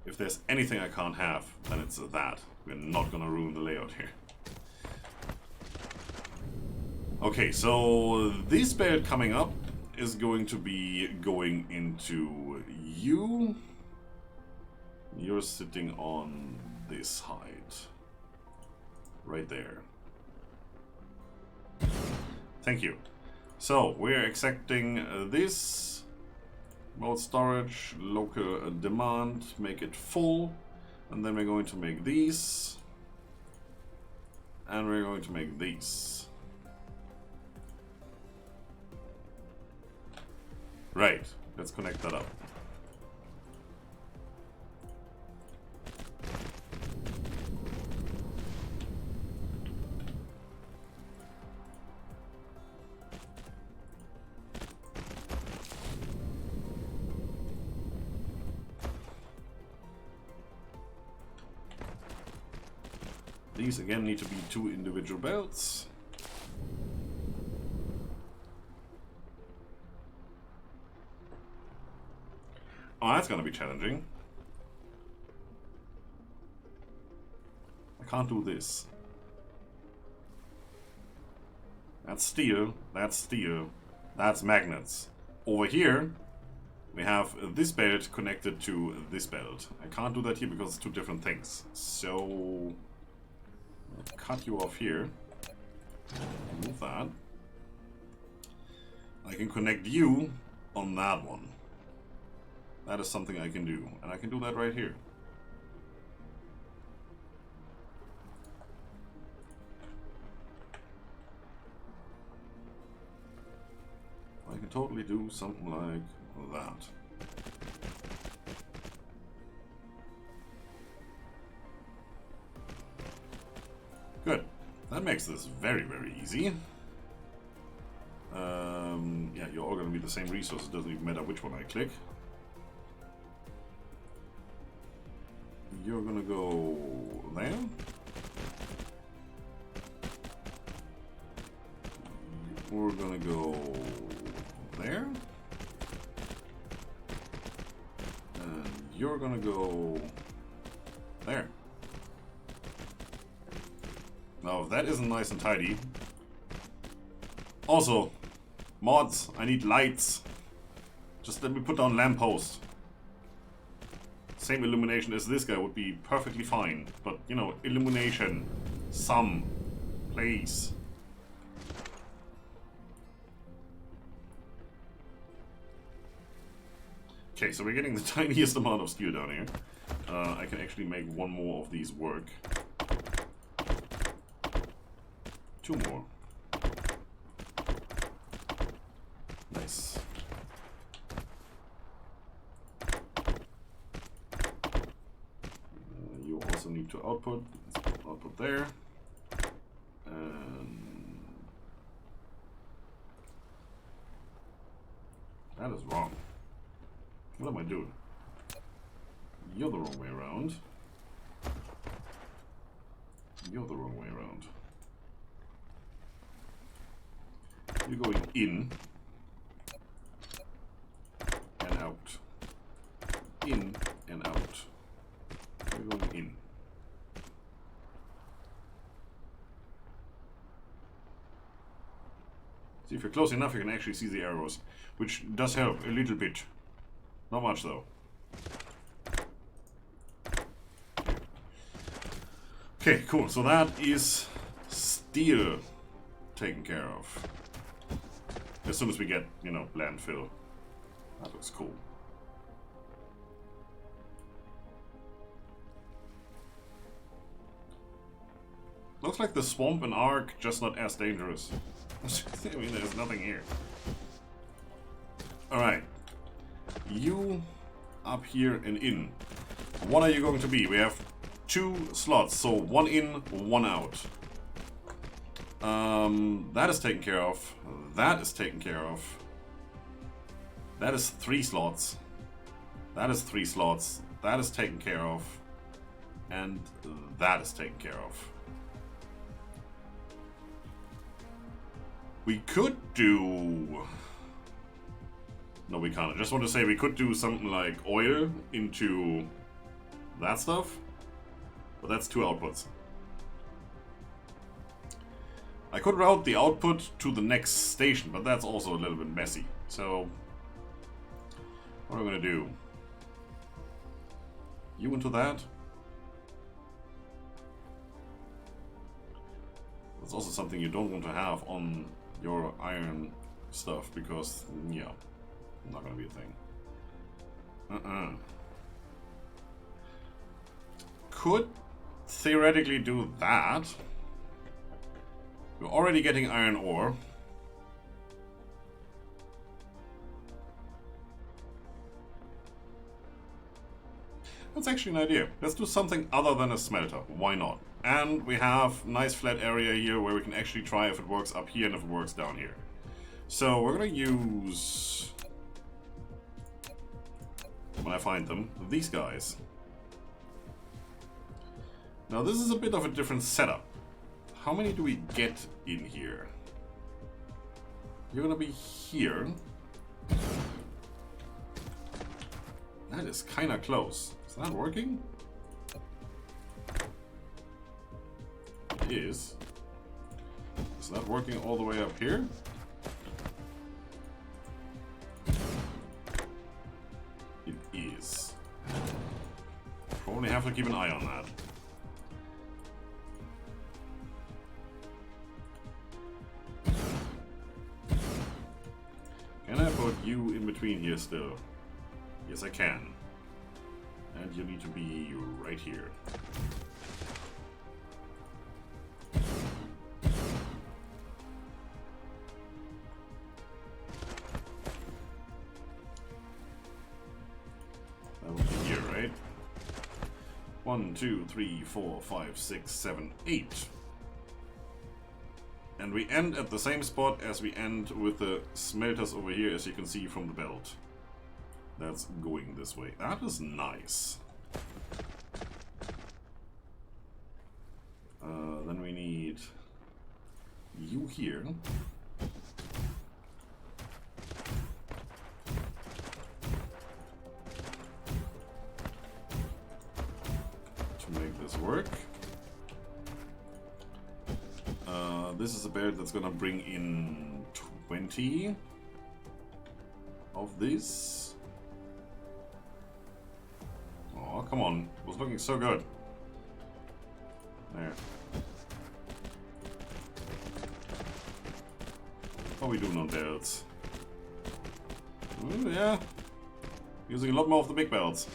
If there's anything I can't have, then it's that. We're not gonna ruin the layout here. Okay, so this belt coming up is going to be going into you. You're sitting on this height. Right there. Thank you. So, we're accepting this. Mode storage, local demand, make it full. And then we're going to make these. And we're going to make these. Right, let's connect that up. These again need to be 2 individual belts. Oh, that's gonna be challenging. I can't do this. That's steel, that's magnets. Over here, we have this belt connected to this belt. I can't do that here because it's 2 different things. So, I'll cut you off here. Remove that. I can connect you on that one. That is something I can do. And I can do that right here. I can totally do something like that. Good. That makes this very, very easy. Yeah, you're all going to be the same resource. It doesn't even matter which one I click. You're going to go there. We're going to go there. And you're going to go there. Now, if that isn't nice and tidy. Also, mods, I need lights. Just let me put down lamppost. Same illumination as this guy would be perfectly fine. But, you know, illumination. Some. Please. Okay, so we're getting the tiniest amount of steel down here. I can actually make 1 more of these work. 2 more. Nice. also need to output. Let's put output there. And that is wrong. What am I doing? You're the wrong way around. You're the wrong way around. You're going in and out. In and out. You're going in. See, if you're close enough, you can actually see the arrows, which does help a little bit. Not much, though. Okay, cool. So that is steel taken care of. As soon as we get, you know, landfill. That looks cool. Looks like the swamp and Ark, just not as dangerous. I mean, there's nothing here. Alright. You up here and in. What are you going to be? We have 2 slots, so 1 in, 1 out. That is taken care of. That is taken care of. That is 3 slots. That is 3 slots. That is taken care of. And that is taken care of. We could do... No, we can't. I just want to say we could do something like oil into that stuff. But that's 2 outputs. I could route the output to the next station, but that's also a little bit messy. So, what am I going to do? You into that? That's also something you don't want to have on your iron stuff, because, yeah, not going to be a thing. Could theoretically do that. We're already getting iron ore. That's actually an idea. Let's do something other than a smelter. Why not? And we have a nice flat area here where we can actually try if it works up here and if it works down here. So we're gonna use, when I find them, these guys. Now this is a bit of a different setup. How many do we get in here? You're gonna be here. That is kinda close. Is that working? It is. Is that working all the way up here? It is. Probably have to keep an eye on that. Can I put you in between here still? Yes, I can. And you need to be right here. That would be here, right? 1, 2, 3, 4, 5, 6, 7, 8. And we end at the same spot as we end with the smelters over here, as you can see from the belt. That's going this way. That is nice. Then we need you here. To make this work. This is a belt that's gonna bring in 20 of this. Oh, come on. It was looking so good. There. How are we doing on belts? Ooh, yeah. Using a lot more of the big belts.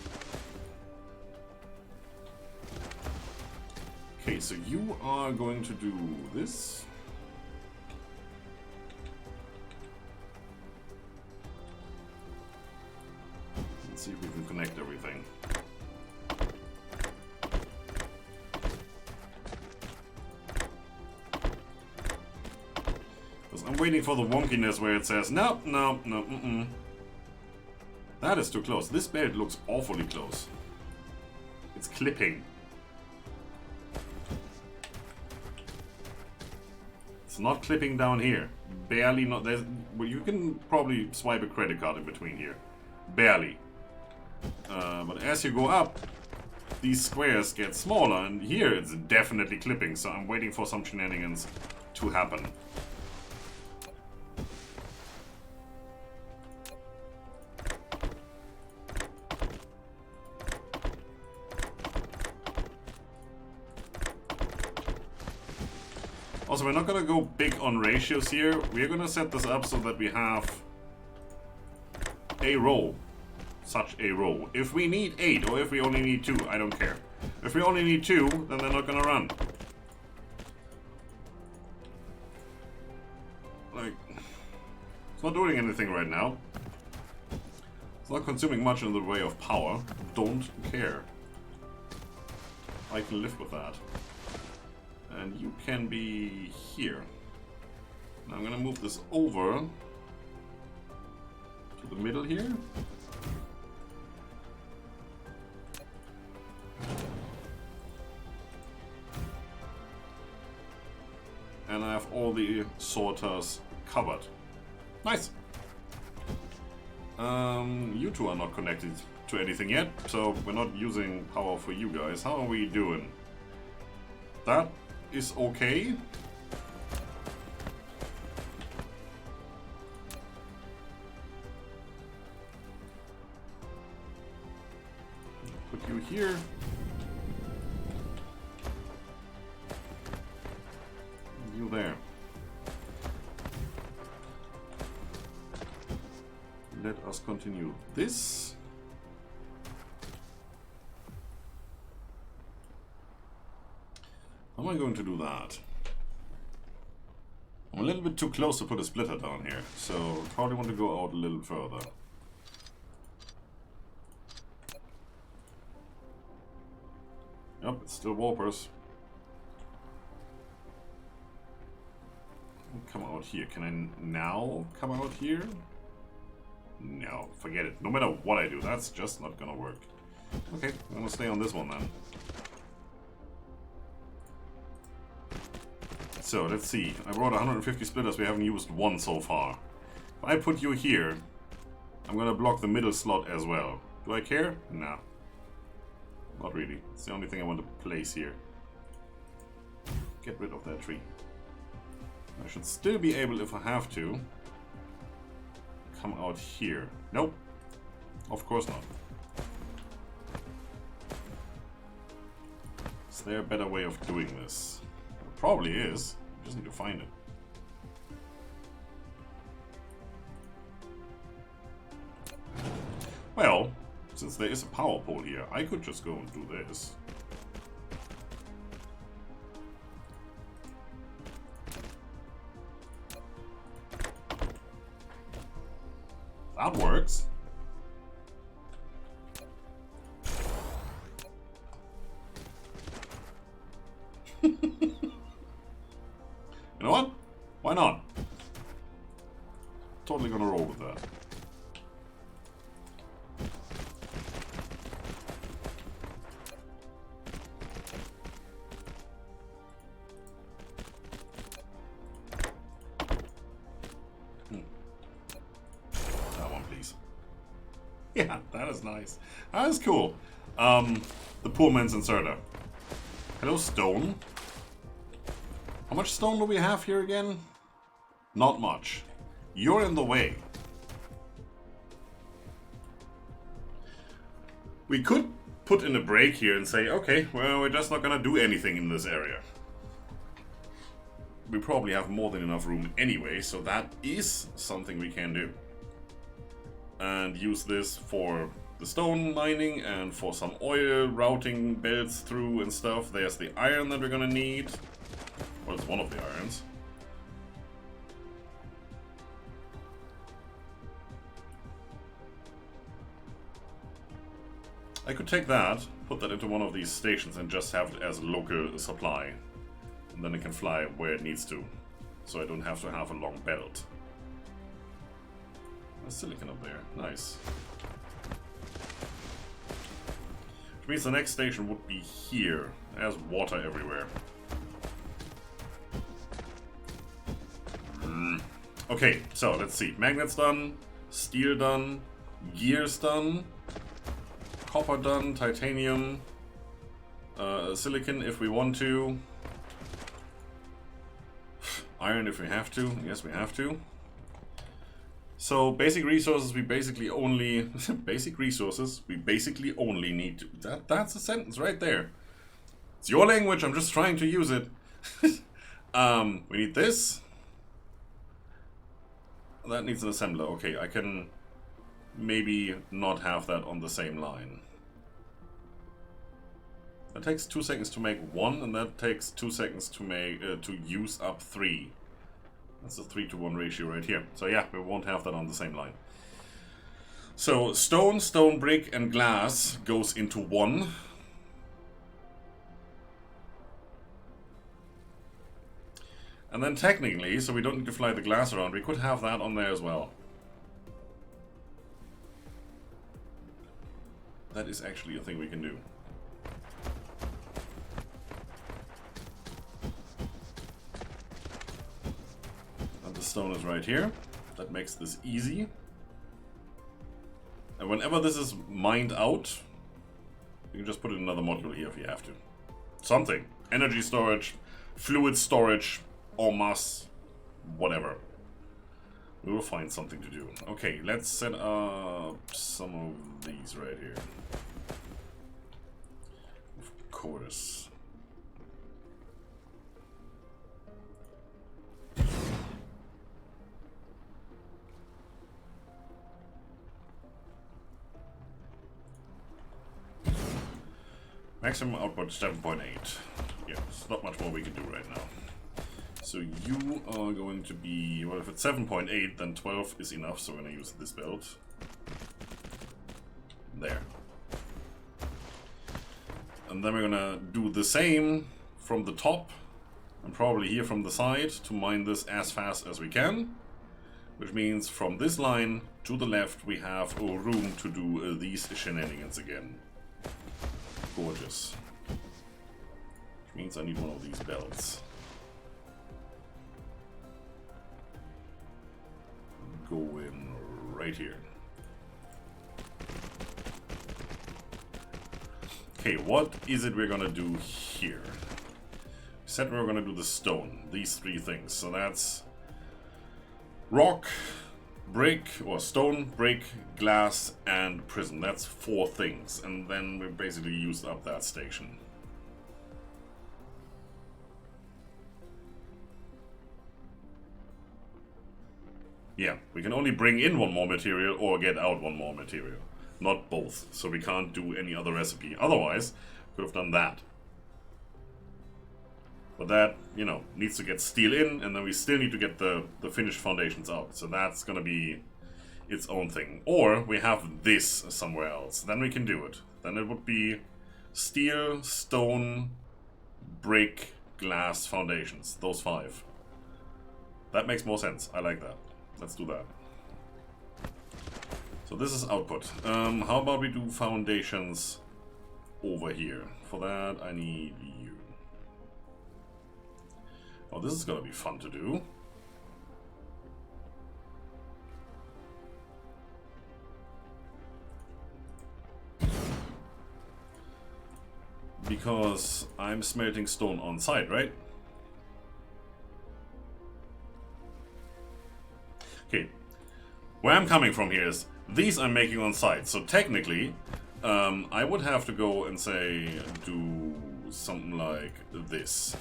Okay, so you are going to do this. Let's see if we can connect everything. waiting for the wonkiness where it says, no, no, no, That is too close. This belt looks awfully close. It's clipping. It's not clipping down here. Barely not. Well, you can probably swipe a credit card in between here. Barely. But as you go up, these squares get smaller, and here it's definitely clipping, so I'm waiting for some shenanigans to happen. Also, we're not gonna go big on ratios here. We're gonna set this up so that we have a row. Such a row. If we need 8 or if we only need 2, I don't care. If we only need 2, then they're not gonna run. Like, it's not doing anything right now. It's not consuming much in the way of power. Don't care. I can live with that. And you can be here. Now I'm gonna move this over to the middle here. And I have all the sorters covered. Nice! You two are not connected to anything yet, so we're not using power for you guys. How are we doing? That is okay. Put you here. You there. Let us continue this. How am I going to do that? I'm a little bit too close to put a splitter down here, so probably want to go out a little further. Yep, it's still warpers. Come out here. Can I now come out here? No, forget it. No matter what I do, that's just not gonna work. Okay, I'm gonna stay on this one then. So, let's see. I brought 150 splitters, we haven't used one so far. If I put you here, I'm gonna block the middle slot as well. Do I care? No. Not really. It's the only thing I want to place here. Get rid of that tree. I should still be able, if I have to, come out here. Nope. Of course not. Is there a better way of doing this? There probably is. I just need to find it. Well, since there is a power pole here, I could just go and do this. That works. You know what? Why not? Totally gonna roll with that. That one, please. Yeah, that is nice. That is cool. The poor man's inserter. Hello, stone. How much stone do we have here again? Not much. You're in the way. We could put in a break here and say, okay, well, we're just not gonna do anything in this area. We probably have more than enough room anyway, so that is something we can do. And use this for the stone mining and for some oil routing belts through and stuff. There's the iron that we're gonna need. Well, it's one of the irons. I could take that, put that into one of these stations and just have it as a local supply. And then it can fly where it needs to. so I don't have to have a long belt. There's silicon up there. Nice. Which means the next station would be here. There's water everywhere. Okay, so let's see. Magnets done. Steel done. Gears done. Copper done. Titanium. Silicon if we want to. Iron if we have to. Yes, we have to. So basic resources we basically only basic resources we basically only need to, that's a sentence right there. It's your language, I'm just trying to use it. We need this. That needs an assembler. Okay, I can maybe not have that on the same line. That takes 2 seconds to make 1, and that takes 2 seconds to make to use up 3. That's a 3-to-1 ratio right here. So yeah, we won't have that on the same line. So stone, stone brick, and glass goes into 1. And then technically, so we don't need to fly the glass around, we could have that on there as well. That is actually a thing we can do. The stone is right here. That makes this easy. And whenever this is mined out, you can just put another module here if you have to. Something. Energy storage, fluid storage, or mass, whatever. We will find something to do. Okay, let's set up some of these right here. Of course. Maximum output 7.8. Yeah, there's not much more we can do right now. So you are going to be, well, if it's 7.8, then 12 is enough, so we're going to use this belt. There. And then we're going to do the same from the top, and probably here from the side, to mine this as fast as we can. Which means from this line to the left we have room to do these shenanigans again. Gorgeous. Which means I need one of these belts. Go in right here. Okay, what is it we're gonna do here? We said we were gonna do the stone, these 3 things. So that's rock, brick, or stone, brick, glass, and prism. That's 4 things. And then we basically used up that station. Yeah, we can only bring in 1 more material or get out 1 more material. Not both. So we can't do any other recipe. Otherwise, we could have done that. But that, you know, needs to get steel in, and then we still need to get the finished foundations out. So that's gonna be its own thing. Or we have this somewhere else. Then we can do it. Then it would be steel, stone, brick, glass, foundations. Those 5. That makes more sense. I like that. Let's do that. So this is output. How about we do foundations over here? For that, I need you. Oh, this is gonna be fun to do. Because I'm smelting stone on site, right? Okay. Where I'm coming from here is, these I'm making on site. So technically, I would have to go and say, do something like this.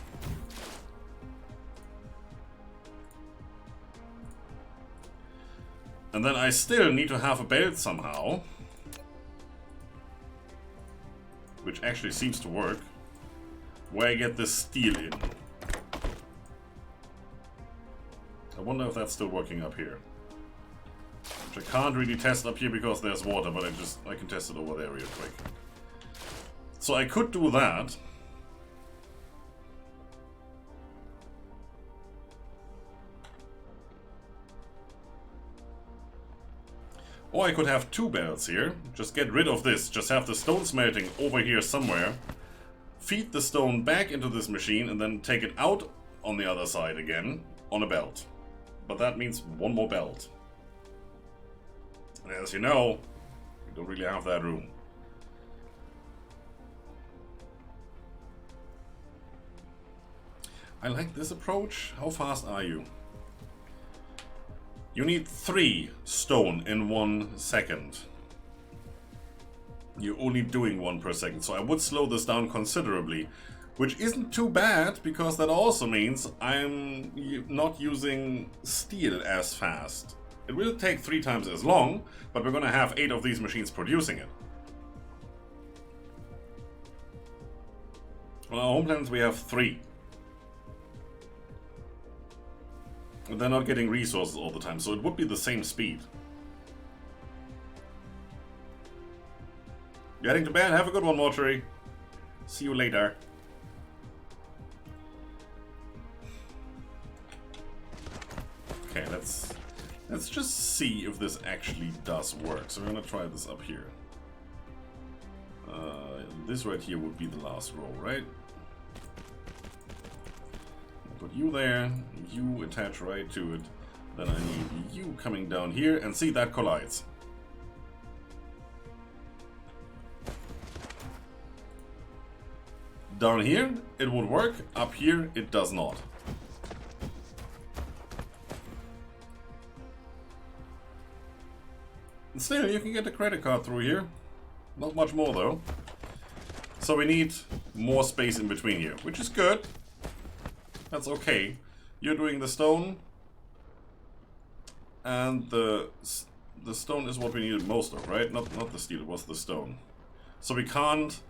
And then I still need to have a belt somehow. Which actually seems to work. Where I get this steel in. I wonder if that's still working up here. Which I can't really test up here because there's water, but I can test it over there real quick. So I could do that. Or I could have 2 belts here. Just get rid of this. Just have the stone smelting over here somewhere. Feed the stone back into this machine and then take it out on the other side again on a belt. But that means 1 more belt. And as you know, we don't really have that room. I like this approach. How fast are you? You need 3 stone in 1 second. You're only doing 1 per second, so I would slow this down considerably. Which isn't too bad, because that also means I'm not using steel as fast. It will take 3 times as long, but we're gonna have 8 of these machines producing it. On our home planets we have 3. They're not getting resources all the time, so it would be the same speed. You're heading to bed? Have a good one, Mortuary. See you later. Okay, let's just see if this actually does work. So we're gonna try this up here. This right here would be the last row, right? Put you there, you attach right to it, then I need you coming down here, and see, that collides. Down here, it would work, up here, it does not. And still, you can get a credit card through here. Not much more though. So we need more space in between here, which is good. That's okay. You're doing the stone, and the stone is what we needed most of, right? Not the steel, it was the stone. So we can't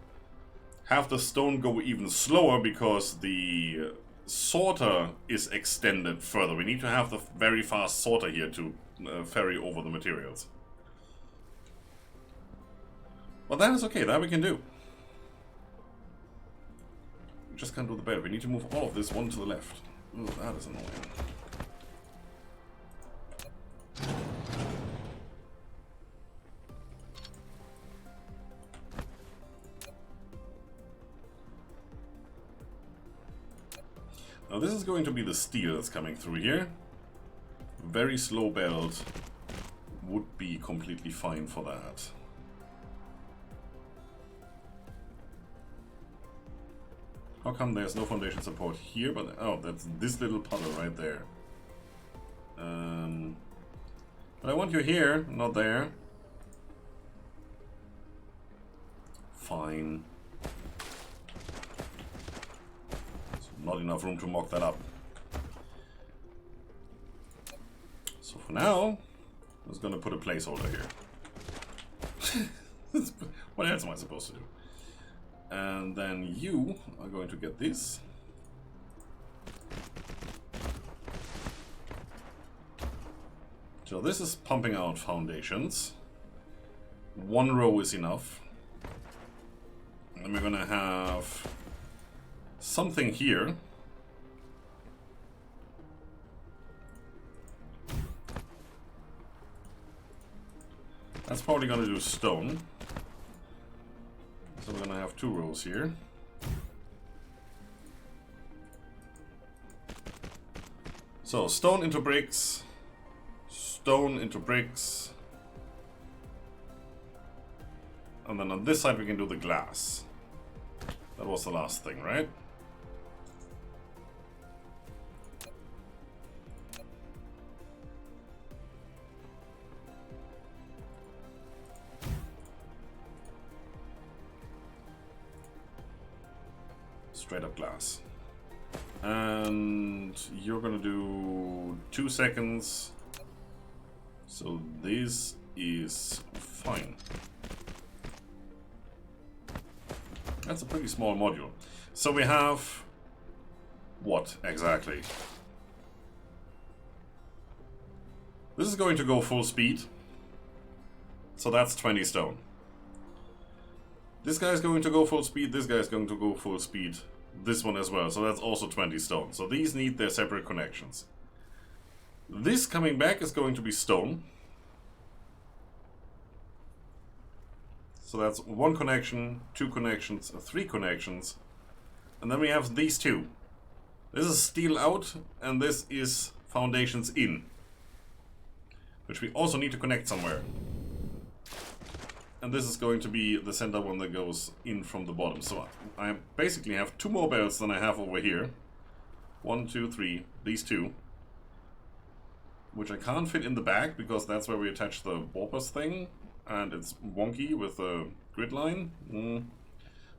have the stone go even slower because the sorter is extended further. We need to have the very fast sorter here to ferry over the materials. Well, that is okay. That we can do. Just can't do the bed. We need to move all of this one to the left. Ooh, that is annoying. Now this is going to be the steel that's coming through here. Very slow belt would be completely fine for that. How come there's no foundation support here? But oh, that's this little puddle right there. But I want you here, not there. Fine. So not enough room to mock that up. So for now, I'm just gonna put a placeholder here. What else am I supposed to do? And then you are going to get this. So this is pumping out foundations. 1 row is enough. And we're gonna have something here. That's probably gonna do stone. So we're gonna have 2 rows here. So stone into bricks, stone into bricks, and then on this side we can do the glass. That was the last thing, right? Straight up glass. And you're gonna do 2 seconds. So this is fine. That's a pretty small module. So we have what exactly? This is going to go full speed. So that's 20 stone. This guy is going to go full speed, this guy is going to go full speed. This one as well, so that's also 20 stone. So these need their separate connections. This coming back is going to be stone. So that's 1 connection, 2 connections, 3 connections. And then we have these 2. This is steel out, and this is foundations in. Which we also need to connect somewhere. And this is going to be the center one that goes in from the bottom. So I basically have 2 more belts than I have over here. 1, 2, 3, these 2. Which I can't fit in the back, because that's where we attach the warpers thing. And it's wonky with the grid line.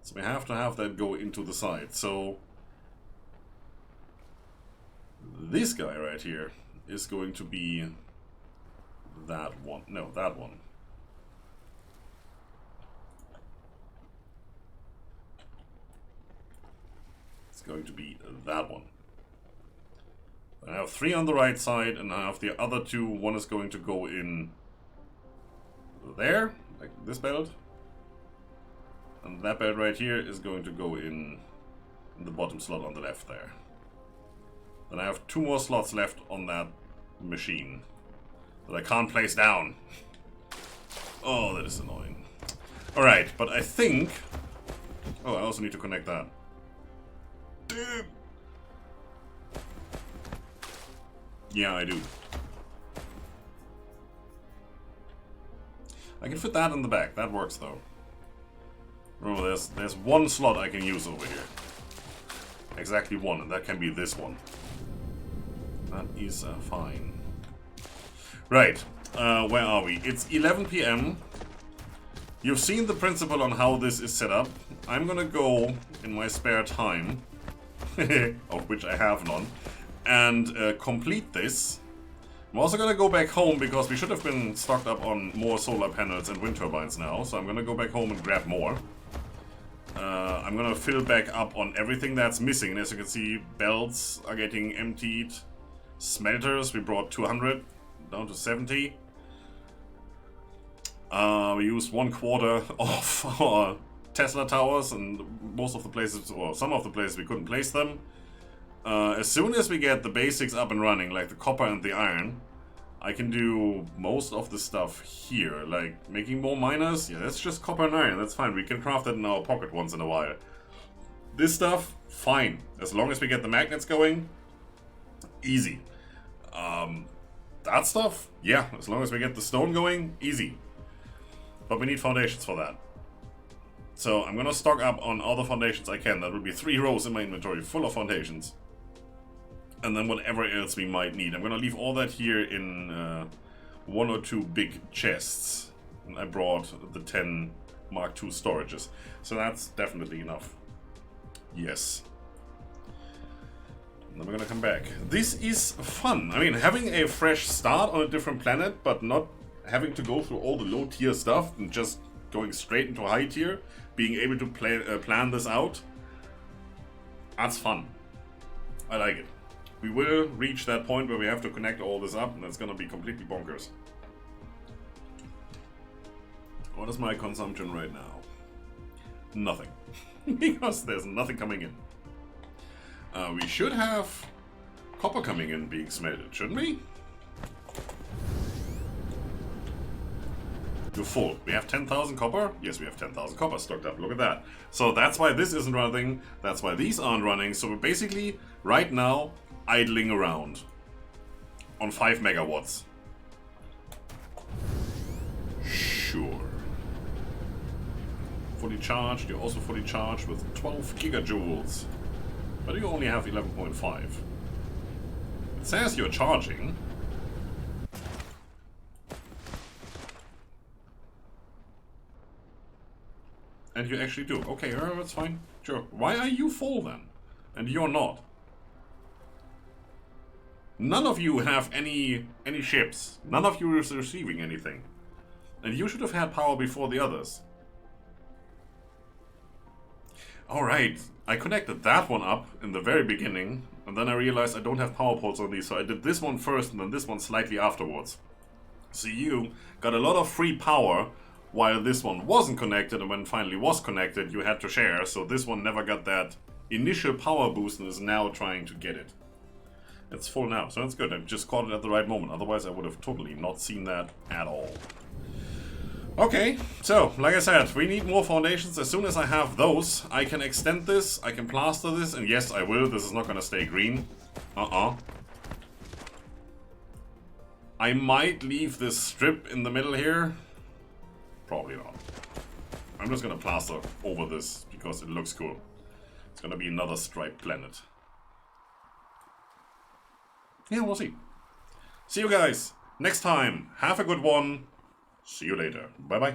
So we have to have that go into the side. So this guy right here is going to be that one. No, that one. It's going to be that one. I have 3 on the right side, and I have the other 2. One is going to go in there, like this belt. And that belt right here is going to go in the bottom slot on the left there. Then I have 2 more slots left on that machine that I can't place down. Oh, that is annoying. Alright, but I think... Oh, I also need to connect that. Dude. Yeah, I do. I can fit that in the back. That works, though. Remember, there's 1 slot I can use over here. Exactly 1, and that can be this one. That is fine. Right, where are we? It's 11 PM. You've seen the principle on how this is set up. I'm gonna go in my spare time, of which I have none, and complete this. I'm also gonna go back home because we should have been stocked up on more solar panels and wind turbines now, so I'm gonna go back home and grab more. I'm gonna fill back up on everything that's missing. As you can see, belts are getting emptied. Smelters, we brought 200 down to 70. We used 1/4 of our Tesla towers, and most of the places, or some of the places, we couldn't place them. As soon as we get the basics up and running, like the copper and the iron, I can do most of the stuff here, like making more miners. Yeah, that's just copper and iron, that's fine. We can craft that in our pocket once in a while. This stuff, fine. As long as we get the magnets going, easy. That stuff, yeah, as long as we get the stone going, easy. But we need foundations for that. So I'm gonna stock up on all the foundations I can. That would be 3 rows in my inventory full of foundations. And then whatever else we might need. I'm gonna leave all that here in 1 or 2 big chests. And I brought the 10 Mark II storages. So that's definitely enough. Yes. And then we're gonna come back. This is fun. I mean, having a fresh start on a different planet, but not having to go through all the low tier stuff and just going straight into high tier, being able to plan this out, that's fun. I like it. We will reach that point where we have to connect all this up, and it's gonna be completely bonkers. What is my consumption right now? Nothing. Because there's nothing coming in. We should have copper coming in being smelted, shouldn't we? You're full. We have 10,000 copper? Yes, we have 10,000 copper stocked up. Look at that. So that's why this isn't running. That's why these aren't running. So we're basically, right now, idling around on 5 megawatts. Sure. Fully charged. You're also fully charged with 12 gigajoules. But you only have 11.5. It says you're charging. And you actually do. Okay, that's fine. Sure. Why are you full then? And you're not? None of you have any ships. None of you is receiving anything. And you should have had power before the others. Alright, I connected that one up in the very beginning, and then I realized I don't have power poles on these, so I did this one first and then this one slightly afterwards. So you got a lot of free power while this one wasn't connected, and when it finally was connected, you had to share, so this one never got that initial power boost and is now trying to get it. It's full now, so that's good. I just caught it at the right moment, otherwise I would have totally not seen that at all. Okay, so, like I said, we need more foundations. As soon as I have those, I can extend this, I can plaster this, and yes, I will. This is not gonna stay green. I might leave this strip in the middle here. Probably not. I'm just gonna plaster over this because it looks cool. It's gonna be another striped planet. Yeah, we'll see. See you guys next time. Have a good one. See you later. Bye-bye.